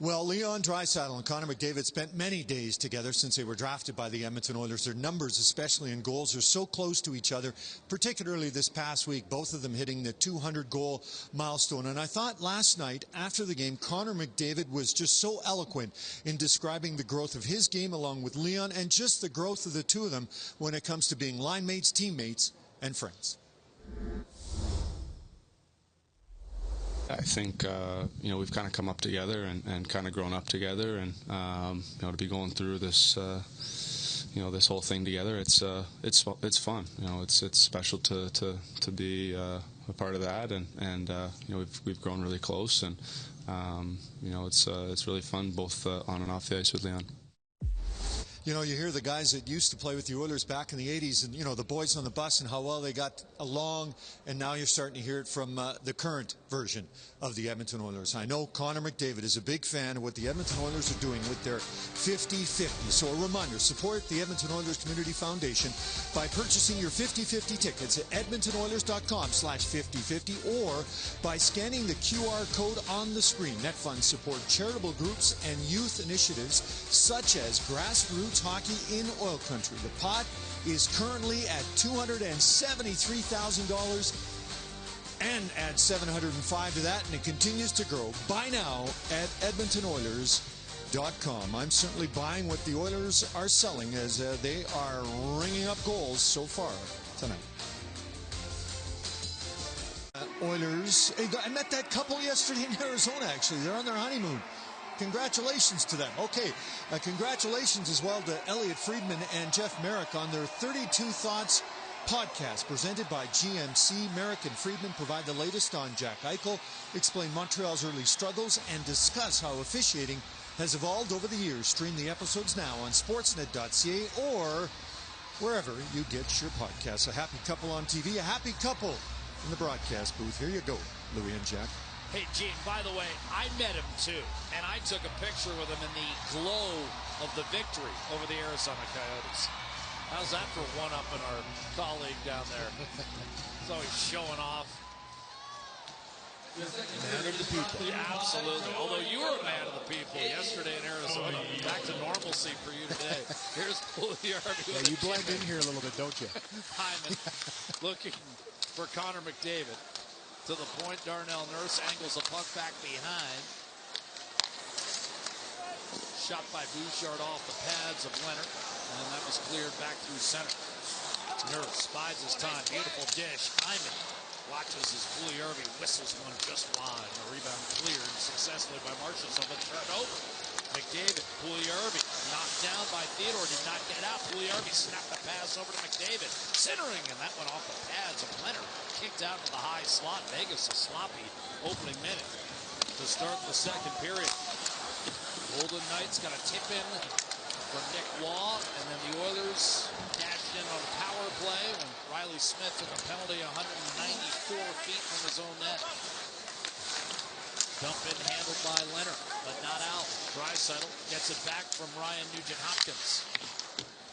Speaker 5: Well, Leon Draisaitl and Connor McDavid spent many days together since they were drafted by the Edmonton Oilers. Their numbers, especially in goals, are so close to each other, particularly this past week, both of them hitting the 200-goal milestone. And I thought last night, after the game, Connor McDavid was just so eloquent in describing the growth of his game along with Leon, and just the growth of the two of them when it comes to being line mates, teammates, and friends.
Speaker 10: I think we've kind of come up together and kind of grown up together, and to be going through this this whole thing together, it's fun. It's special to be a part of that, and we've grown really close, and it's really fun both on and off the ice with Leon.
Speaker 5: You hear the guys that used to play with the Oilers back in the 80s and, the boys on the bus and how well they got along, and now you're starting to hear it from the current version of the Edmonton Oilers. I know Connor McDavid is a big fan of what the Edmonton Oilers are doing with their 50-50. So a reminder, support the Edmonton Oilers Community Foundation by purchasing your 50-50 tickets at edmontonoilers.com/5050 or by scanning the QR code on the screen. Net funds support charitable groups and youth initiatives such as grassroots hockey in oil country. The pot is currently at $273,000 and add $705 to that, and it continues to grow. Buy now at edmontonoilers.com. I'm certainly buying what the Oilers are selling as they are ringing up goals so far tonight. Oilers, I met that couple yesterday in Arizona, actually. They're on their honeymoon. Congratulations to them. Okay, congratulations as well to Elliot Friedman and Jeff Merrick on their 32 Thoughts podcast presented by GMC. Merrick and Friedman provide the latest on Jack Eichel, explain Montreal's early struggles, and discuss how officiating has evolved over the years. Stream the episodes now on sportsnet.ca or wherever you get your podcasts. A happy couple on TV, a happy couple in the broadcast booth. Here you go, Louis and Jack.
Speaker 2: Hey, Gene, by the way, I met him, too, and I took a picture with him in the glow of the victory over the Arizona Coyotes. How's that for one-upping our colleague down there? He's always showing off.
Speaker 3: Man of the people.
Speaker 2: Yeah, absolutely. Although you were a man of the people yesterday in Arizona. Back to normalcy for you today. Here's Puljujärvi.
Speaker 3: Yeah, you blend in here a little bit, don't you?
Speaker 2: Hyman looking for Connor McDavid. To the point, Darnell Nurse angles a puck back behind. Shot by Bouchard off the pads of Leonard, and that was cleared back through center. Nurse buys his time. Beautiful dish. Hyman watches as Puljujärvi whistles one just wide. The rebound cleared successfully by Marchessault, but turned over. McDavid, Puljujärvi knocked down by Theodore, did not get it out. Puljujärvi snapped the pass over to McDavid, centering, and that went off the pads of Leonard. Kicked out to the high slot. Vegas a sloppy opening minute to start the second period. Golden Knights got a tip in from Nick Waugh, and then the Oilers dashed in on a power play when Riley Smith took a penalty 194 feet from his own net. Dump in handled by Leonard, but not out. Draisaitl gets it back from Ryan Nugent-Hopkins.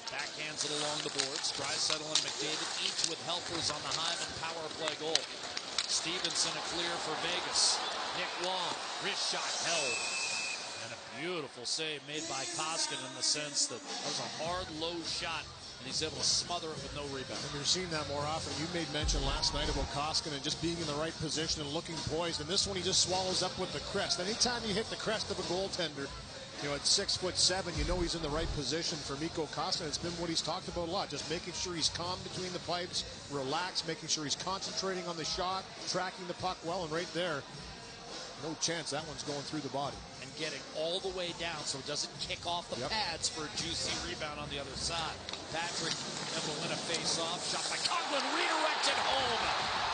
Speaker 2: Backhands it along the boards. Draisaitl and McDavid each with helpers on the Hyman power play goal. Stevenson a clear for Vegas. Nick Waugh, wrist shot held. And a beautiful save made by Koskinen in the sense that was a hard, low shot, and he's able to smother it with no rebound.
Speaker 3: And you're seeing that more often. You made mention last night about Koskinen just being in the right position and looking poised, and this one he just swallows up with the crest. Anytime you hit the crest of a goaltender, at 6'7", you know he's in the right position for Mikko Koskinen. It's been what he's talked about a lot, just making sure he's calm between the pipes, relaxed, making sure he's concentrating on the shot, tracking the puck well, and right there, no chance that one's going through the body.
Speaker 2: And getting all the way down so it doesn't kick off the pads for a juicy rebound on the other side. Patrick able to win a face-off. Shot by Coughlin, redirected home.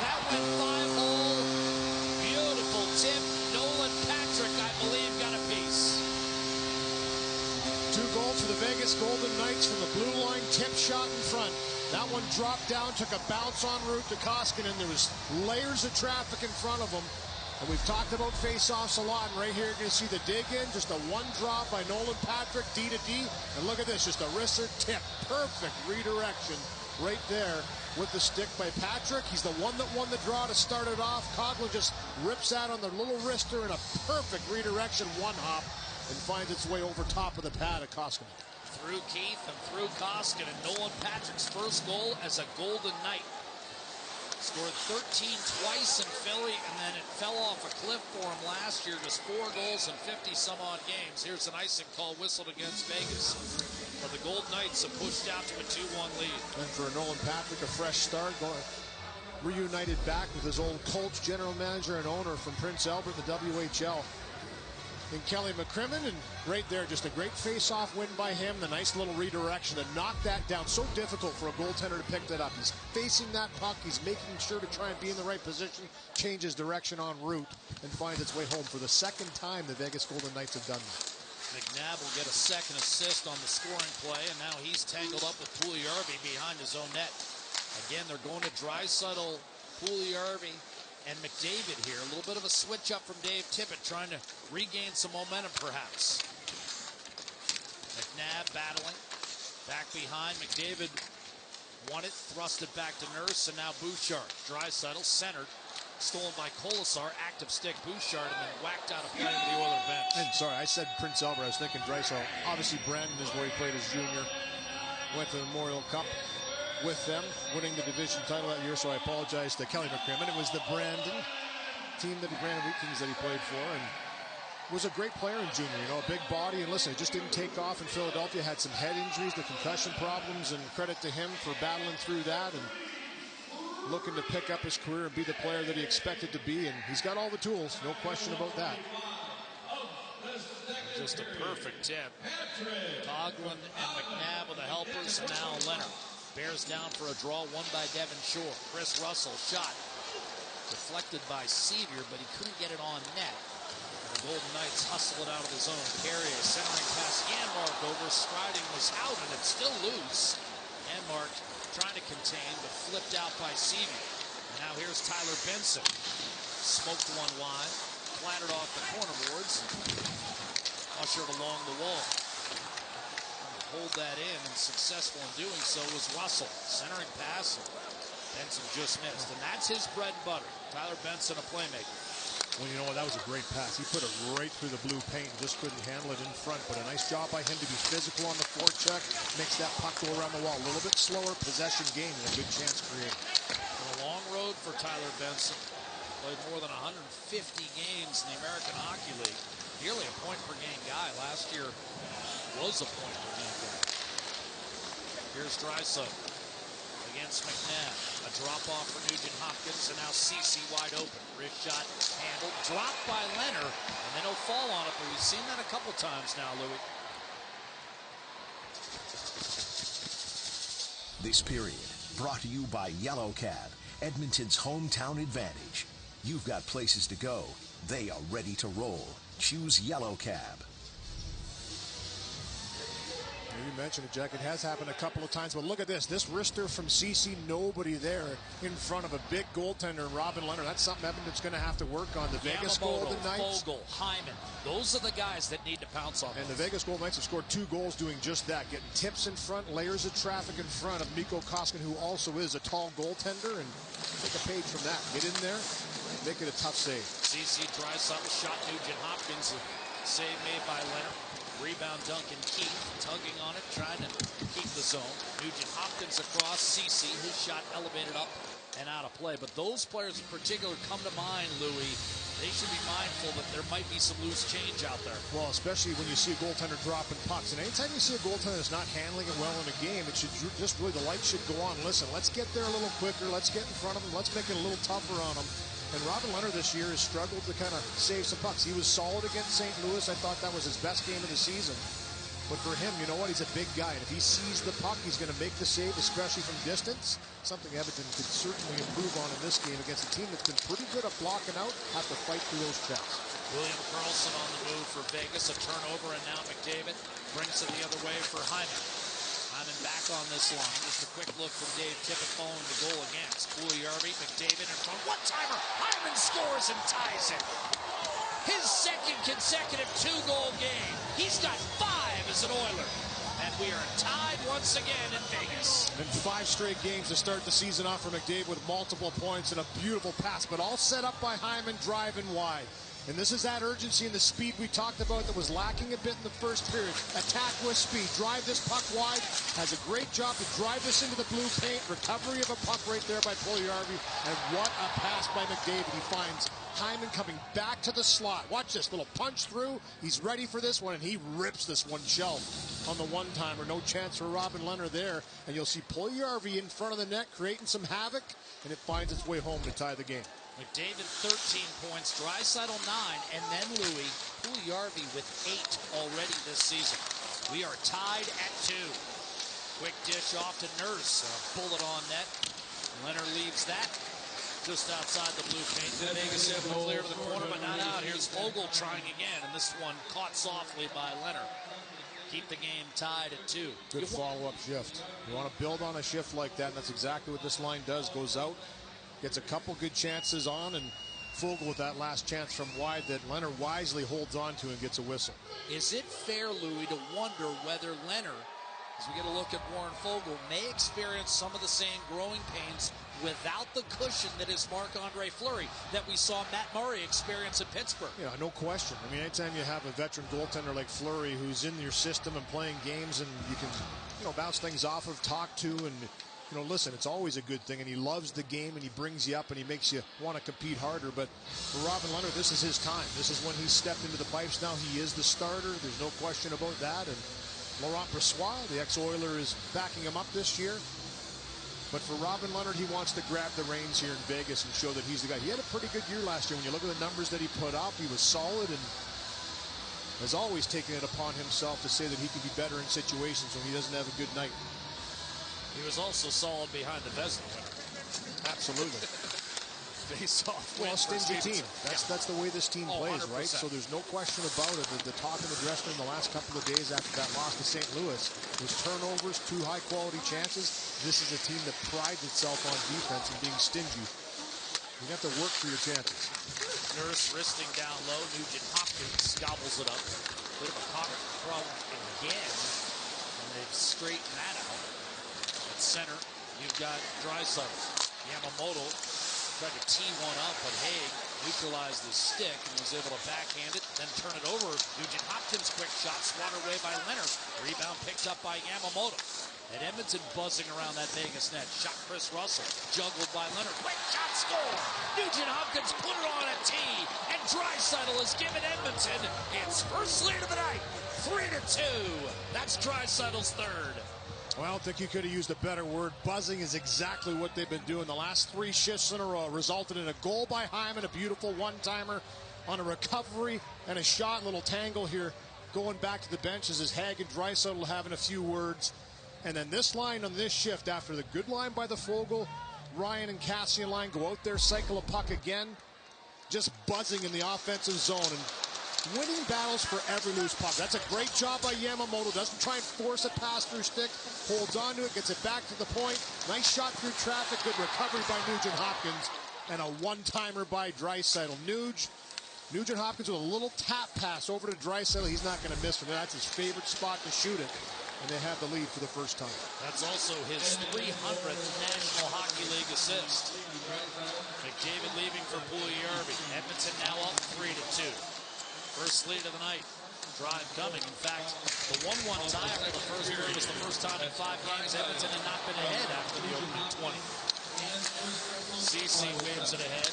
Speaker 2: That went 5-hole. Beautiful tip. Nolan Patrick, I believe, got a piece.
Speaker 3: 2 goals for the Vegas Golden Knights from the blue line tip shot in front. That one dropped down, took a bounce en route to Koskinen. There was layers of traffic in front of him. And we've talked about face-offs a lot. And right here, you're going to see the dig-in. Just a one drop by Nolan Patrick, D to D. And look at this, just a wrister tip. Perfect redirection right there with the stick by Patrick. He's the one that won the draw to start it off. Coughlin just rips that on the little wrister in a perfect redirection, one hop, and finds its way over top of the pad of Koskinen.
Speaker 2: Through Keith and through Koskinen. Nolan Patrick's first goal as a Golden Knight. Scored 13 twice in Philly, and then it fell off a cliff for him last year. Just 4 goals in 50-some-odd games. Here's an icing call whistled against Vegas. But the Golden Knights have pushed out to a 2-1 lead.
Speaker 3: And for Nolan Patrick, a fresh start. reunited back with his old coach, general manager, and owner from Prince Albert, the WHL. And Kelly McCrimmon, and right there, just a great face-off win by him. The nice little redirection to knock that down. So difficult for a goaltender to pick that up. He's facing that puck. He's making sure to try and be in the right position, change his direction en route, and find its way home. For the second time, the Vegas Golden Knights have done that.
Speaker 2: McNabb will get a second assist on the scoring play, and now he's tangled up with Puljujarvi behind his own net. Again, they're going to Draisaitl, Puljujarvi, and McDavid here. A little bit of a switch up from Dave Tippett, trying to regain some momentum perhaps. McNabb battling. Back behind. McDavid won it, thrust it back to Nurse, and now Bouchard. Draisaitl centered. Stolen by Colasar. Active stick Bouchard, and then whacked out a play into the Oilers bench.
Speaker 3: And sorry, I said Prince Albert. I was thinking Draisaitl. Obviously, Brandon is where he played as junior. Went to the Memorial Cup with them, winning the division title that year, so I apologize to Kelly McCrimmon. It was the Brandon team, the Brandon Wheat Kings, that he played for, and was a great player in junior, you know, a big body, and listen, it just didn't take off in Philadelphia, had some head injuries, the concussion problems, and credit to him for battling through that and looking to pick up his career and be the player that he expected to be, and he's got all the tools, no question about that.
Speaker 2: Just a perfect tip. Coughlin and McNabb with the helpers, and now Leonard. Bears down for a draw, won by Devon Shore. Chris Russell shot. Deflected by Sevier, but he couldn't get it on net. And the Golden Knights hustle it out of the zone. Carrier centering pass. Janmark over. Striding was out, and it's still loose. Janmark trying to contain, but flipped out by Sevier. And now here's Tyler Benson. Smoked one wide. Flattered off the corner boards. Ushered along the wall. Hold that in, and successful in doing so was Russell. Centering pass, and Benson just missed, and that's his bread and butter. Tyler Benson, a playmaker.
Speaker 3: Well, you know what, that was a great pass. He put it right through the blue paint and just couldn't handle it in front, but a nice job by him to be physical on the forecheck, makes that puck go around the wall. A little bit slower, possession game, and a good chance created.
Speaker 2: A long road for Tyler Benson. Played more than 150 games in the American Hockey League. Nearly a point-per-game guy. Last year was a point-per-game guy. Here's Draisaitl against McNabb. A drop-off for Nugent Hopkins, and now Ceci wide open. Wrist shot handled, dropped by Leonard, and then he'll fall on it, but we've seen that a couple times now, Louis.
Speaker 4: This period brought to you by Yellow Cab, Edmonton's hometown advantage. You've got places to go. They are ready to roll. Choose Yellow Cab.
Speaker 3: You mentioned it, Jack. It has happened a couple of times, but look at this. This wrister from CC, nobody there in front of a big goaltender, Robin Leonard. That's something Edmonton's going to have to work on. The Vegas Golden Knights.
Speaker 2: Vogel, Hyman. Those are the guys that need to pounce on.
Speaker 3: And the Vegas Golden Knights have scored 2 goals doing just that, getting tips in front, layers of traffic in front of Mikko Koskinen, who also is a tall goaltender, and take a page from that. Get in there, make it a tough save.
Speaker 2: CC Draisaitl shot Nugent Hopkins. Save made by Leonard. Rebound Duncan Keith, tugging on it, trying to keep the zone. Nugent Hopkins across. CC, his shot elevated up and out of play. But those players in particular come to mind, Louis. They should be mindful that there might be some loose change out there.
Speaker 3: Well, especially when you see a goaltender dropping pucks. And anytime you see a goaltender that's not handling it well in a game, it should just really, the light should go on. Listen, let's get there a little quicker. Let's get in front of them. Let's make it a little tougher on them. And Robin Leonard this year has struggled to kind of save some pucks. He was solid against St. Louis. I thought that was his best game of the season. But for him, you know what? He's a big guy. And if he sees the puck, he's going to make the save, especially from distance. Something Edmonton could certainly improve on in this game against a team that's been pretty good at blocking out. Have to fight through those checks.
Speaker 2: William Karlsson on the move for Vegas. A turnover, and now McDavid brings it the other way for Hyman. Hyman back on this line. Just a quick look from Dave Tippett following the goal against Puljujarvi. McDavid in front. One-timer. Hyman scores and ties it. His second consecutive 2-goal game. He's got 5 as an Oiler. And we are tied once again in Vegas.
Speaker 3: And 5 straight games to start the season off for McDavid with multiple points and a beautiful pass, but all set up by Hyman driving wide. And this is that urgency and the speed we talked about that was lacking a bit in the first period. Attack with speed. Drive this puck wide. Has a great job to drive this into the blue paint. Recovery of a puck right there by Puljujarvi. And what a pass by McDavid. He finds Hyman coming back to the slot. Watch this little punch through. He's ready for this one, and he rips this one shelf on the one-timer. No chance for Robin Lehner there. And you'll see Puljujarvi in front of the net creating some havoc, and it finds its way home to tie the game.
Speaker 2: McDavid 13 points, Draisaitl 9, and then Louis Puljujarvi with 8 already this season. We are tied at 2. Quick dish off to Nurse, a bullet on net. Leonard leaves that just outside the blue paint. Vegas able to clear to the corner, but not out. Here's Foegele trying again, and this one caught softly by Leonard. Keep the game tied at 2.
Speaker 3: Good follow-up shift. You want to build on a shift like that, and that's exactly what this line does. Goes out, gets a couple good chances on, and Foegele with that last chance from wide that Leonard wisely holds on to and gets a whistle.
Speaker 2: Is it fair, Louis, to wonder whether Leonard, as we get a look at Warren Foegele, may experience some of the same growing pains without the cushion that is Marc-Andre Fleury that we saw Matt Murray experience in Pittsburgh?
Speaker 3: Yeah, no question. I mean, anytime you have a veteran goaltender like Fleury who's in your system and playing games and you can, bounce things off of, talk to, and, listen, it's always a good thing. And he loves the game and he brings you up and he makes you want to compete harder. But for Robin Lehner, this is his time. This is when he stepped into the pipes now. He is the starter. There's no question about that. And Laurent Brossoit, the ex-Oiler, is backing him up this year. But for Robin Lehner, he wants to grab the reins here in Vegas and show that he's the guy. He had a pretty good year last year. When you look at the numbers that he put up, he was solid and has always taken it upon himself to say that he can be better in situations when he doesn't have a good night.
Speaker 2: He was also solid behind the Vezina winner.
Speaker 3: Absolutely.
Speaker 2: Face-off.
Speaker 3: Well, stingy team. That's the way this team plays, 100%. Right? So there's no question about it. The talk in the dressing room the last couple of days after that loss to St. Louis was turnovers, 2 high-quality chances. This is a team that prides itself on defense and being stingy. You have to work for your chances.
Speaker 2: Nurse wristing down low. Nugent Hopkins gobbles it up. Bit of a cover problem again, and they've straightened that out. At center, you've got Draisaitl. Yamamoto tried to tee one up, but Haig neutralized his stick and was able to backhand it, then turn it over. Nugent Hopkins' quick shot swatted away by Leonard. Rebound picked up by Yamamoto. And Edmonton buzzing around that Vegas net. Shot Chris Russell, juggled by Leonard. Quick shot, score! Nugent Hopkins put it on a tee, and Draisaitl has given Edmonton its first lead of the night, 3-2. That's Draisaitl's third.
Speaker 3: Well, I don't think you could have used a better word. Buzzing is exactly what they've been doing. The last 3 shifts in a row resulted in a goal by Hyman, a beautiful one-timer on a recovery and a shot. Little tangle here going back to the benches as Haig and Draisaitl having a few words. And then this line on this shift, after the good line by the Foegele, Ryan and Cassian line go out there, cycle a puck again, just buzzing in the offensive zone and winning battles for every loose puck. That's a great job by Yamamoto. Doesn't try and force a pass through stick, holds on to it, gets it back to the point. Nice shot through traffic, good recovery by Nugent Hopkins, and a one-timer by Draisaitl. Nugent Hopkins with a little tap pass over to Draisaitl. He's not going to miss from there. That's his favorite spot to shoot it. And they have the lead for the first time.
Speaker 2: That's also his 300th National Hockey League assist. McDavid leaving for Puljujarvi. Edmonton now up 3-2. First lead of the night. Drive coming. In fact, the 1-1 tie after the first period was the first time in 5 games Edmonton had not been ahead after the opening 20. CC waves it ahead.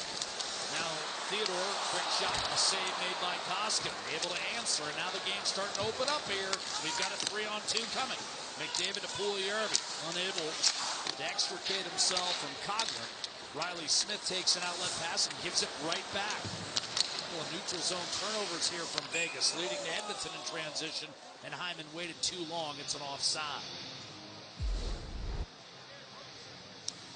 Speaker 2: Now Theodore, quick shot, a save made by Koskinen, able to answer, and now the game's starting to open up here. We've got a 3-on-2 coming. McDavid to Puljujarvi, unable to extricate himself from Coghlan. Riley Smith takes an outlet pass and gives it right back. A couple of neutral zone turnovers here from Vegas, leading to Edmonton in transition, and Hyman waited too long. It's an offside.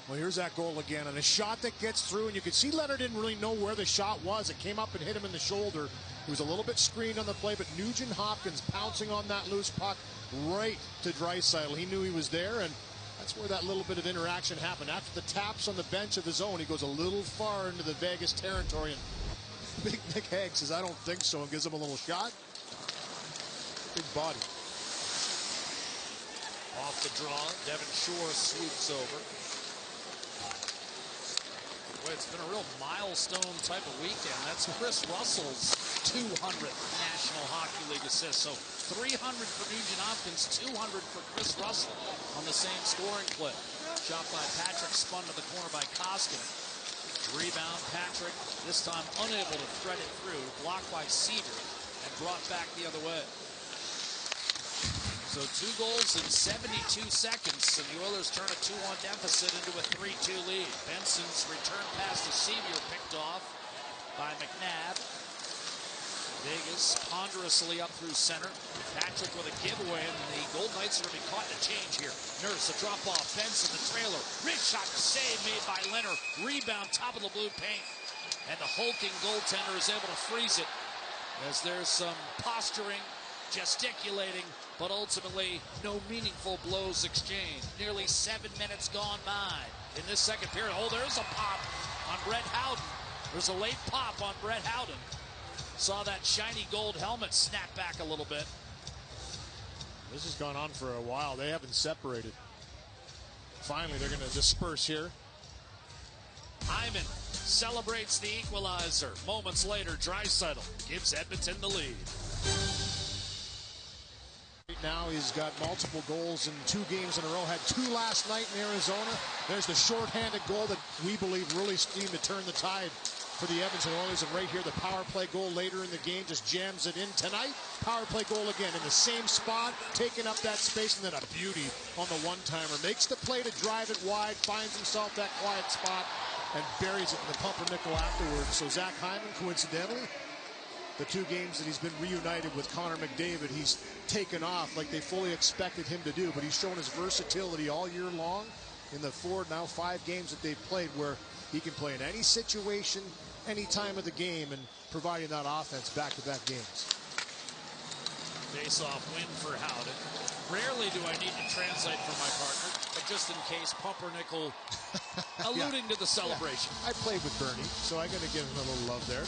Speaker 3: Well, here's that goal again, and a shot that gets through, and you can see Leonard didn't really know where the shot was. It came up and hit him in the shoulder. He was a little bit screened on the play, but Nugent Hopkins pouncing on that loose puck right to Draisaitl. He knew he was there, and that's where that little bit of interaction happened. After the taps on the bench of his own, he goes a little far into the Vegas territory, and Big Nick Haig says, I don't think so, and gives him a little shot. Big body.
Speaker 2: Off the draw, Devin Shore swoops over. Way It's been a real milestone type of weekend. That's Chris Russell's 200th National Hockey League assist. So 300 for Nugent Hopkins, 200 for Chris Russell on the same scoring clip. Shot by Patrick, spun to the corner by Koskinen. Rebound, Patrick, this time unable to thread it through. Blocked by Seaver and brought back the other way. So 2 goals in 72 seconds, and the Oilers turn a 2-1 deficit into a 3-2 lead. Benson's return pass to Sevier picked off by McNabb. Vegas ponderously up through center. Patrick with a giveaway, and the Golden Knights are going to be caught in a change here. Nurse, a drop off. Benson, the trailer. Wrist shot, save made by Leonard. Rebound, top of the blue paint. And the hulking goaltender is able to freeze it as there's some posturing, gesticulating, but ultimately no meaningful blows exchanged. Nearly 7 minutes gone by in this second period. Oh, there's a pop on Brett Howden. There's a late pop on Brett Howden. Saw that shiny gold helmet snap back a little bit.
Speaker 3: This has gone on for a while. They haven't separated. Finally, they're going to disperse here.
Speaker 2: Hyman celebrates the equalizer. Moments later, Draisaitl gives Edmonton the lead.
Speaker 3: Right now, he's got multiple goals in 2 games in a row. Had 2 last night in Arizona. There's the shorthanded goal that we believe really seemed to turn the tide for the Edmonton Oilers. And right here, the power play goal later in the game just jams it in. Tonight, power play goal again in the same spot, taking up that space, and then a beauty on the one-timer. Makes the play to drive it wide, finds himself that quiet spot, and buries it in the pumpernickel afterwards. So Zach Hyman, coincidentally, the 2 games that he's been reunited with Connor McDavid, he's taken off like they fully expected him to do, but he's shown his versatility all year long in the 4, now 5 games that they've played, where he can play in any situation, any time of the game, and providing that offense back-to-back games.
Speaker 2: Face-off win for Howden. Rarely do I need to translate for my partner, but just in case, Pumpernickel alluding to the celebration.
Speaker 3: Yeah. I played with Bernie, so I got to give him a little love there.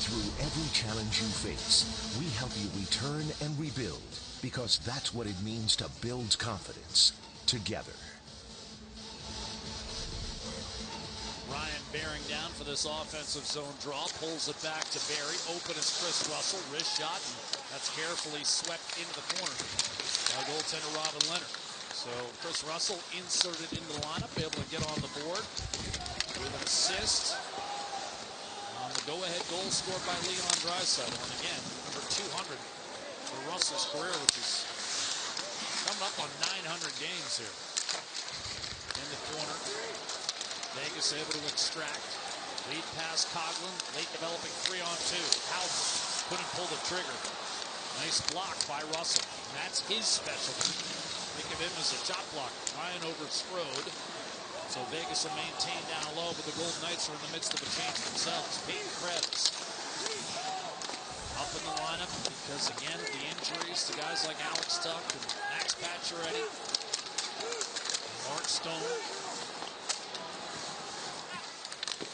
Speaker 4: Through every challenge you face, we help you return and rebuild, because that's what it means to build confidence together.
Speaker 2: Ryan bearing down for this offensive zone draw, pulls it back to Barry. Open is Chris Russell, wrist shot, and that's carefully swept into the corner by goaltender Robin Leonard. So Chris Russell inserted into the lineup, able to get on the board with an assist on the go-ahead goal scored by Leon Draisaitl. And again, number 200 for Russell's career, which is coming up on 900 games here. In the corner, Vegas able to extract. Lead pass Coughlin, late developing 3-on-2. Howden couldn't pull the trigger. Nice block by Russell. And that's his specialty. Think of him as a shot blocker. Ryan over Strode. So Vegas will maintain down low, but the Golden Knights are in the midst of a change themselves. Peyton Krebs up in the lineup because, again, of the injuries to guys like Alex Tuck and Max Pacioretty. Mark Stone.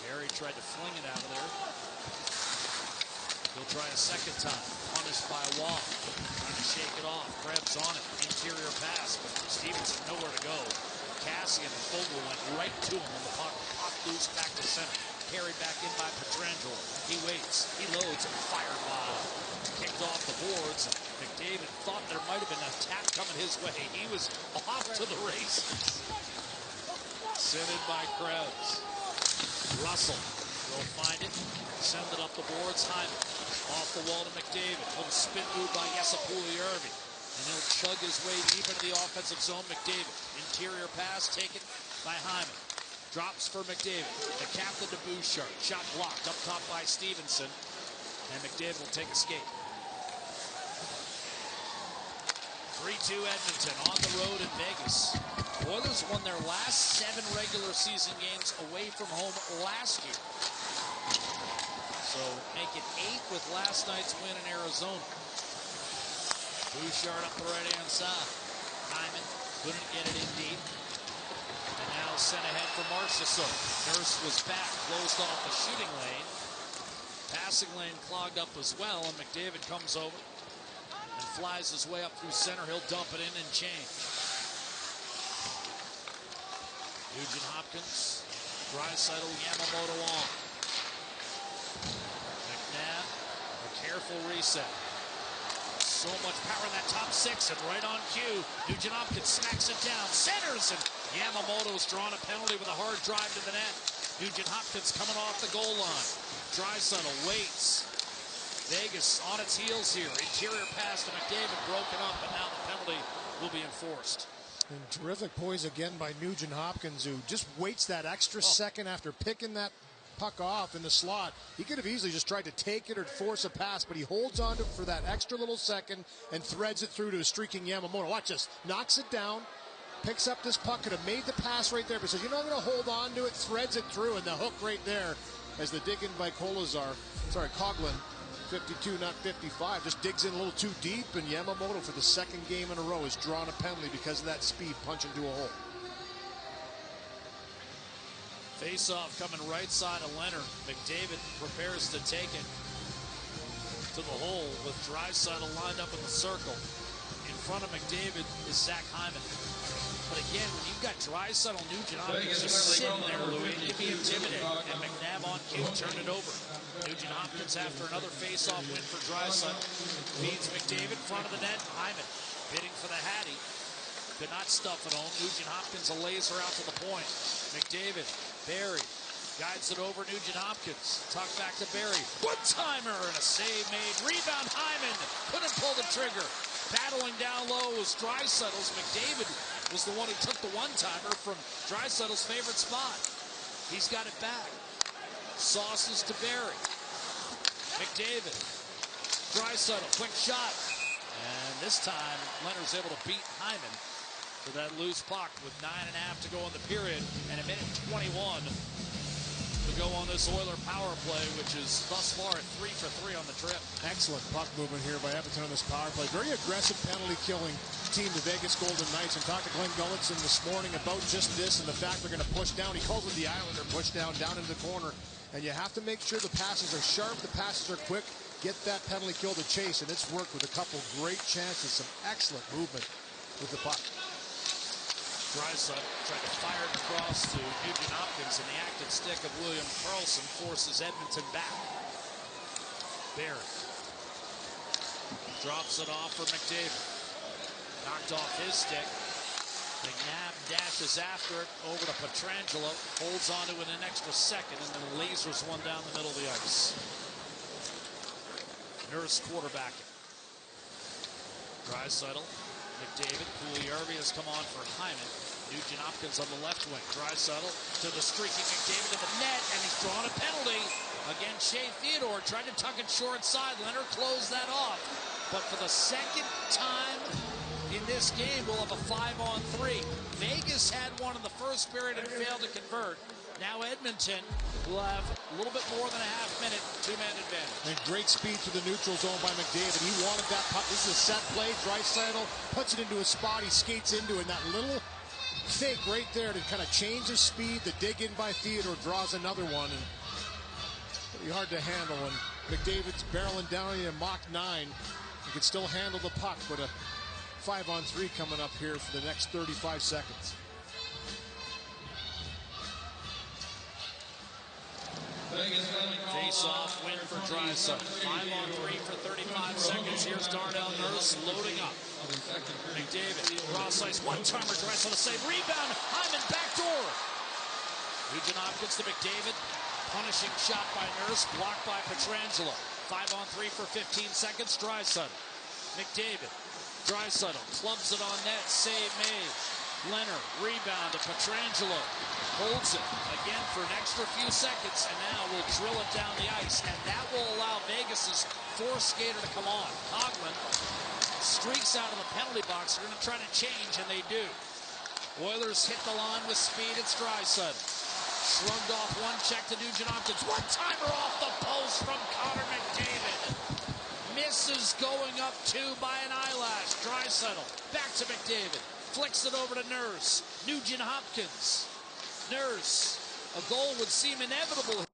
Speaker 2: Barry tried to fling it out of there. He'll try a second time. Punished by Wall. Trying to shake it off. Krebs on it. Interior pass, but Stevenson nowhere to go. Cassian and Fogle went right to him on the puck. Pop loose back to center. Carried back in by Pietrangelo. He waits. He loads and fired wide. Kicked off the boards. McDavid thought there might have been a tap coming his way. He was off to the races. Sent in by Krebs. Russell will find it. Send it up the boards. Hyman off the wall to McDavid. Little spin move by Jesse Puljujärvi. And he'll chug his way deep into the offensive zone. McDavid. Interior pass taken by Hyman. Drops for McDavid. The captain to Bouchard. Shot blocked up top by Stevenson. And McDavid will take a skate. 3-2 Edmonton on the road in Vegas. Oilers won their last 7 regular season games away from home last year. So make it 8 with last night's win in Arizona. Bouchard up the right-hand side. Hyman couldn't get it in deep. And now sent ahead for Marchessault. Nurse was back, closed off the shooting lane. Passing lane clogged up as well, and McDavid comes over and flies his way up through center. He'll dump it in and change. Nugent Hopkins, Draisaitl, Yamamoto on. McNabb, a careful reset. So much power in that top six, and right on cue, Nugent Hopkins smacks it down, centers, and Yamamoto's drawn a penalty with a hard drive to the net. Nugent Hopkins coming off the goal line. Draisaitl waits. Vegas on its heels here. Interior pass to McDavid, broken up, and now the penalty will be enforced.
Speaker 5: And terrific poise again by Nugent Hopkins, who just waits that extra second after picking that puck off in the slot. He could have easily just tried to take it or force a pass, but he holds on to it for that extra little second and threads it through to a streaking Yamamoto. Watch this. Knocks it down, picks up this puck, could have made the pass right there, but says, you know, I'm going to hold on to it, threads it through, and the hook right there as the dig in by Coghlan. 52, not 55, just digs in a little too deep, and Yamamoto for the second game in a row has drawn a penalty because of that speed punch into a hole.
Speaker 2: Face-off coming right side of Leonard. McDavid prepares to take it to the hole with Draisaitl lined up in the circle. In front of McDavid is Zach Hyman. But again, when you've got Draisaitl, Nugent Hopkins just sitting there, Louis, it can be intimidating. And McNabb on cue, turn it over. Nugent Hopkins after another face-off win for Draisaitl. Feeds McDavid, front of the net. Hyman bidding for the Hattie. Could not stuff it home. Nugent Hopkins a laser out to the point. McDavid, Barry, guides it over Nugent Hopkins. Tuck back to Barry. One-timer and a save made. Rebound Hyman. Couldn't pull the trigger. Battling down low was Draisaitl's. McDavid was the one who took the one-timer from Draisaitl's favorite spot. He's got it back. Sauces to Barry. McDavid. Draisaitl, quick shot. And this time, Leonard's able to beat Hyman for that loose puck with 9.5 to go in the period and a minute 21 to go on this Oiler power play, which is thus far at 3 for 3 on the trip.
Speaker 5: Excellent puck movement here by Edmonton on this power play. Very aggressive penalty-killing team, the Vegas Golden Knights. And talked to Glenn Gulletson this morning about just this and the fact they're going to push down. He calls it the Islander push down into the corner. And you have to make sure the passes are sharp, the passes are quick. Get that penalty kill to chase, and it's worked with a couple great chances, some excellent movement with the puck.
Speaker 2: Draisaitl tried to fire it across to Nugent Hopkins, and the active stick of William Karlsson forces Edmonton back. Barry drops it off for McDavid. Knocked off his stick. McNabb dashes after it over to Pietrangelo, holds on to it an extra second, and then lasers one down the middle of the ice. Nurse quarterbacking. Draisaitl, McDavid, Puljujärvi has come on for Hyman. Nugent Hopkins on the left wing. Draisaitl to the streaking McDavid to the net, and he's drawn a penalty. Again, Shea Theodore tried to tuck it short side. Leonard closed that off. But for the second time in this game, we'll have a 5-on-3. Vegas had one in the first period and failed to convert. Now Edmonton will have a little bit more than a half minute, two-man advantage.
Speaker 5: And great speed to the neutral zone by McDavid. He wanted that puck. This is a set play. Draisaitl puts it into a spot. He skates into it. And that little fake right there to kind of change his speed. The dig in by Theodore draws another one. And pretty hard to handle. And McDavid's barreling down in Mach 9. He can still handle the puck, but a 5-on-3 coming up here for the next 35 seconds.
Speaker 2: Face-off win for Draisaitl. 5-on-3 for 35 seconds. Here's Darnell Nurse loading up. McDavid, cross ice, one-timer, Draisaitl to save. Rebound, Hyman, backdoor. Nugent Hopkins to McDavid. Punishing shot by Nurse, blocked by Pietrangelo. 5-on-3 for 15 seconds. Draisaitl. McDavid. Draisaitl clubs it on net. Save made. Leonard, rebound to Pietrangelo. Holds it again for an extra few seconds, and now we'll drill it down the ice, and that will allow Vegas's fourth skater to come on. Coghlan streaks out of the penalty box. They're going to try to change, and they do. Oilers hit the line with speed. It's Draisaitl. Shrugged off one check to Nugent Hopkins. One-timer off the post from Connor McDavid. Misses going up two by an eyelash. Draisaitl back to McDavid. Flicks it over to Nurse. Nugent Hopkins. Nurse. A goal would seem inevitable.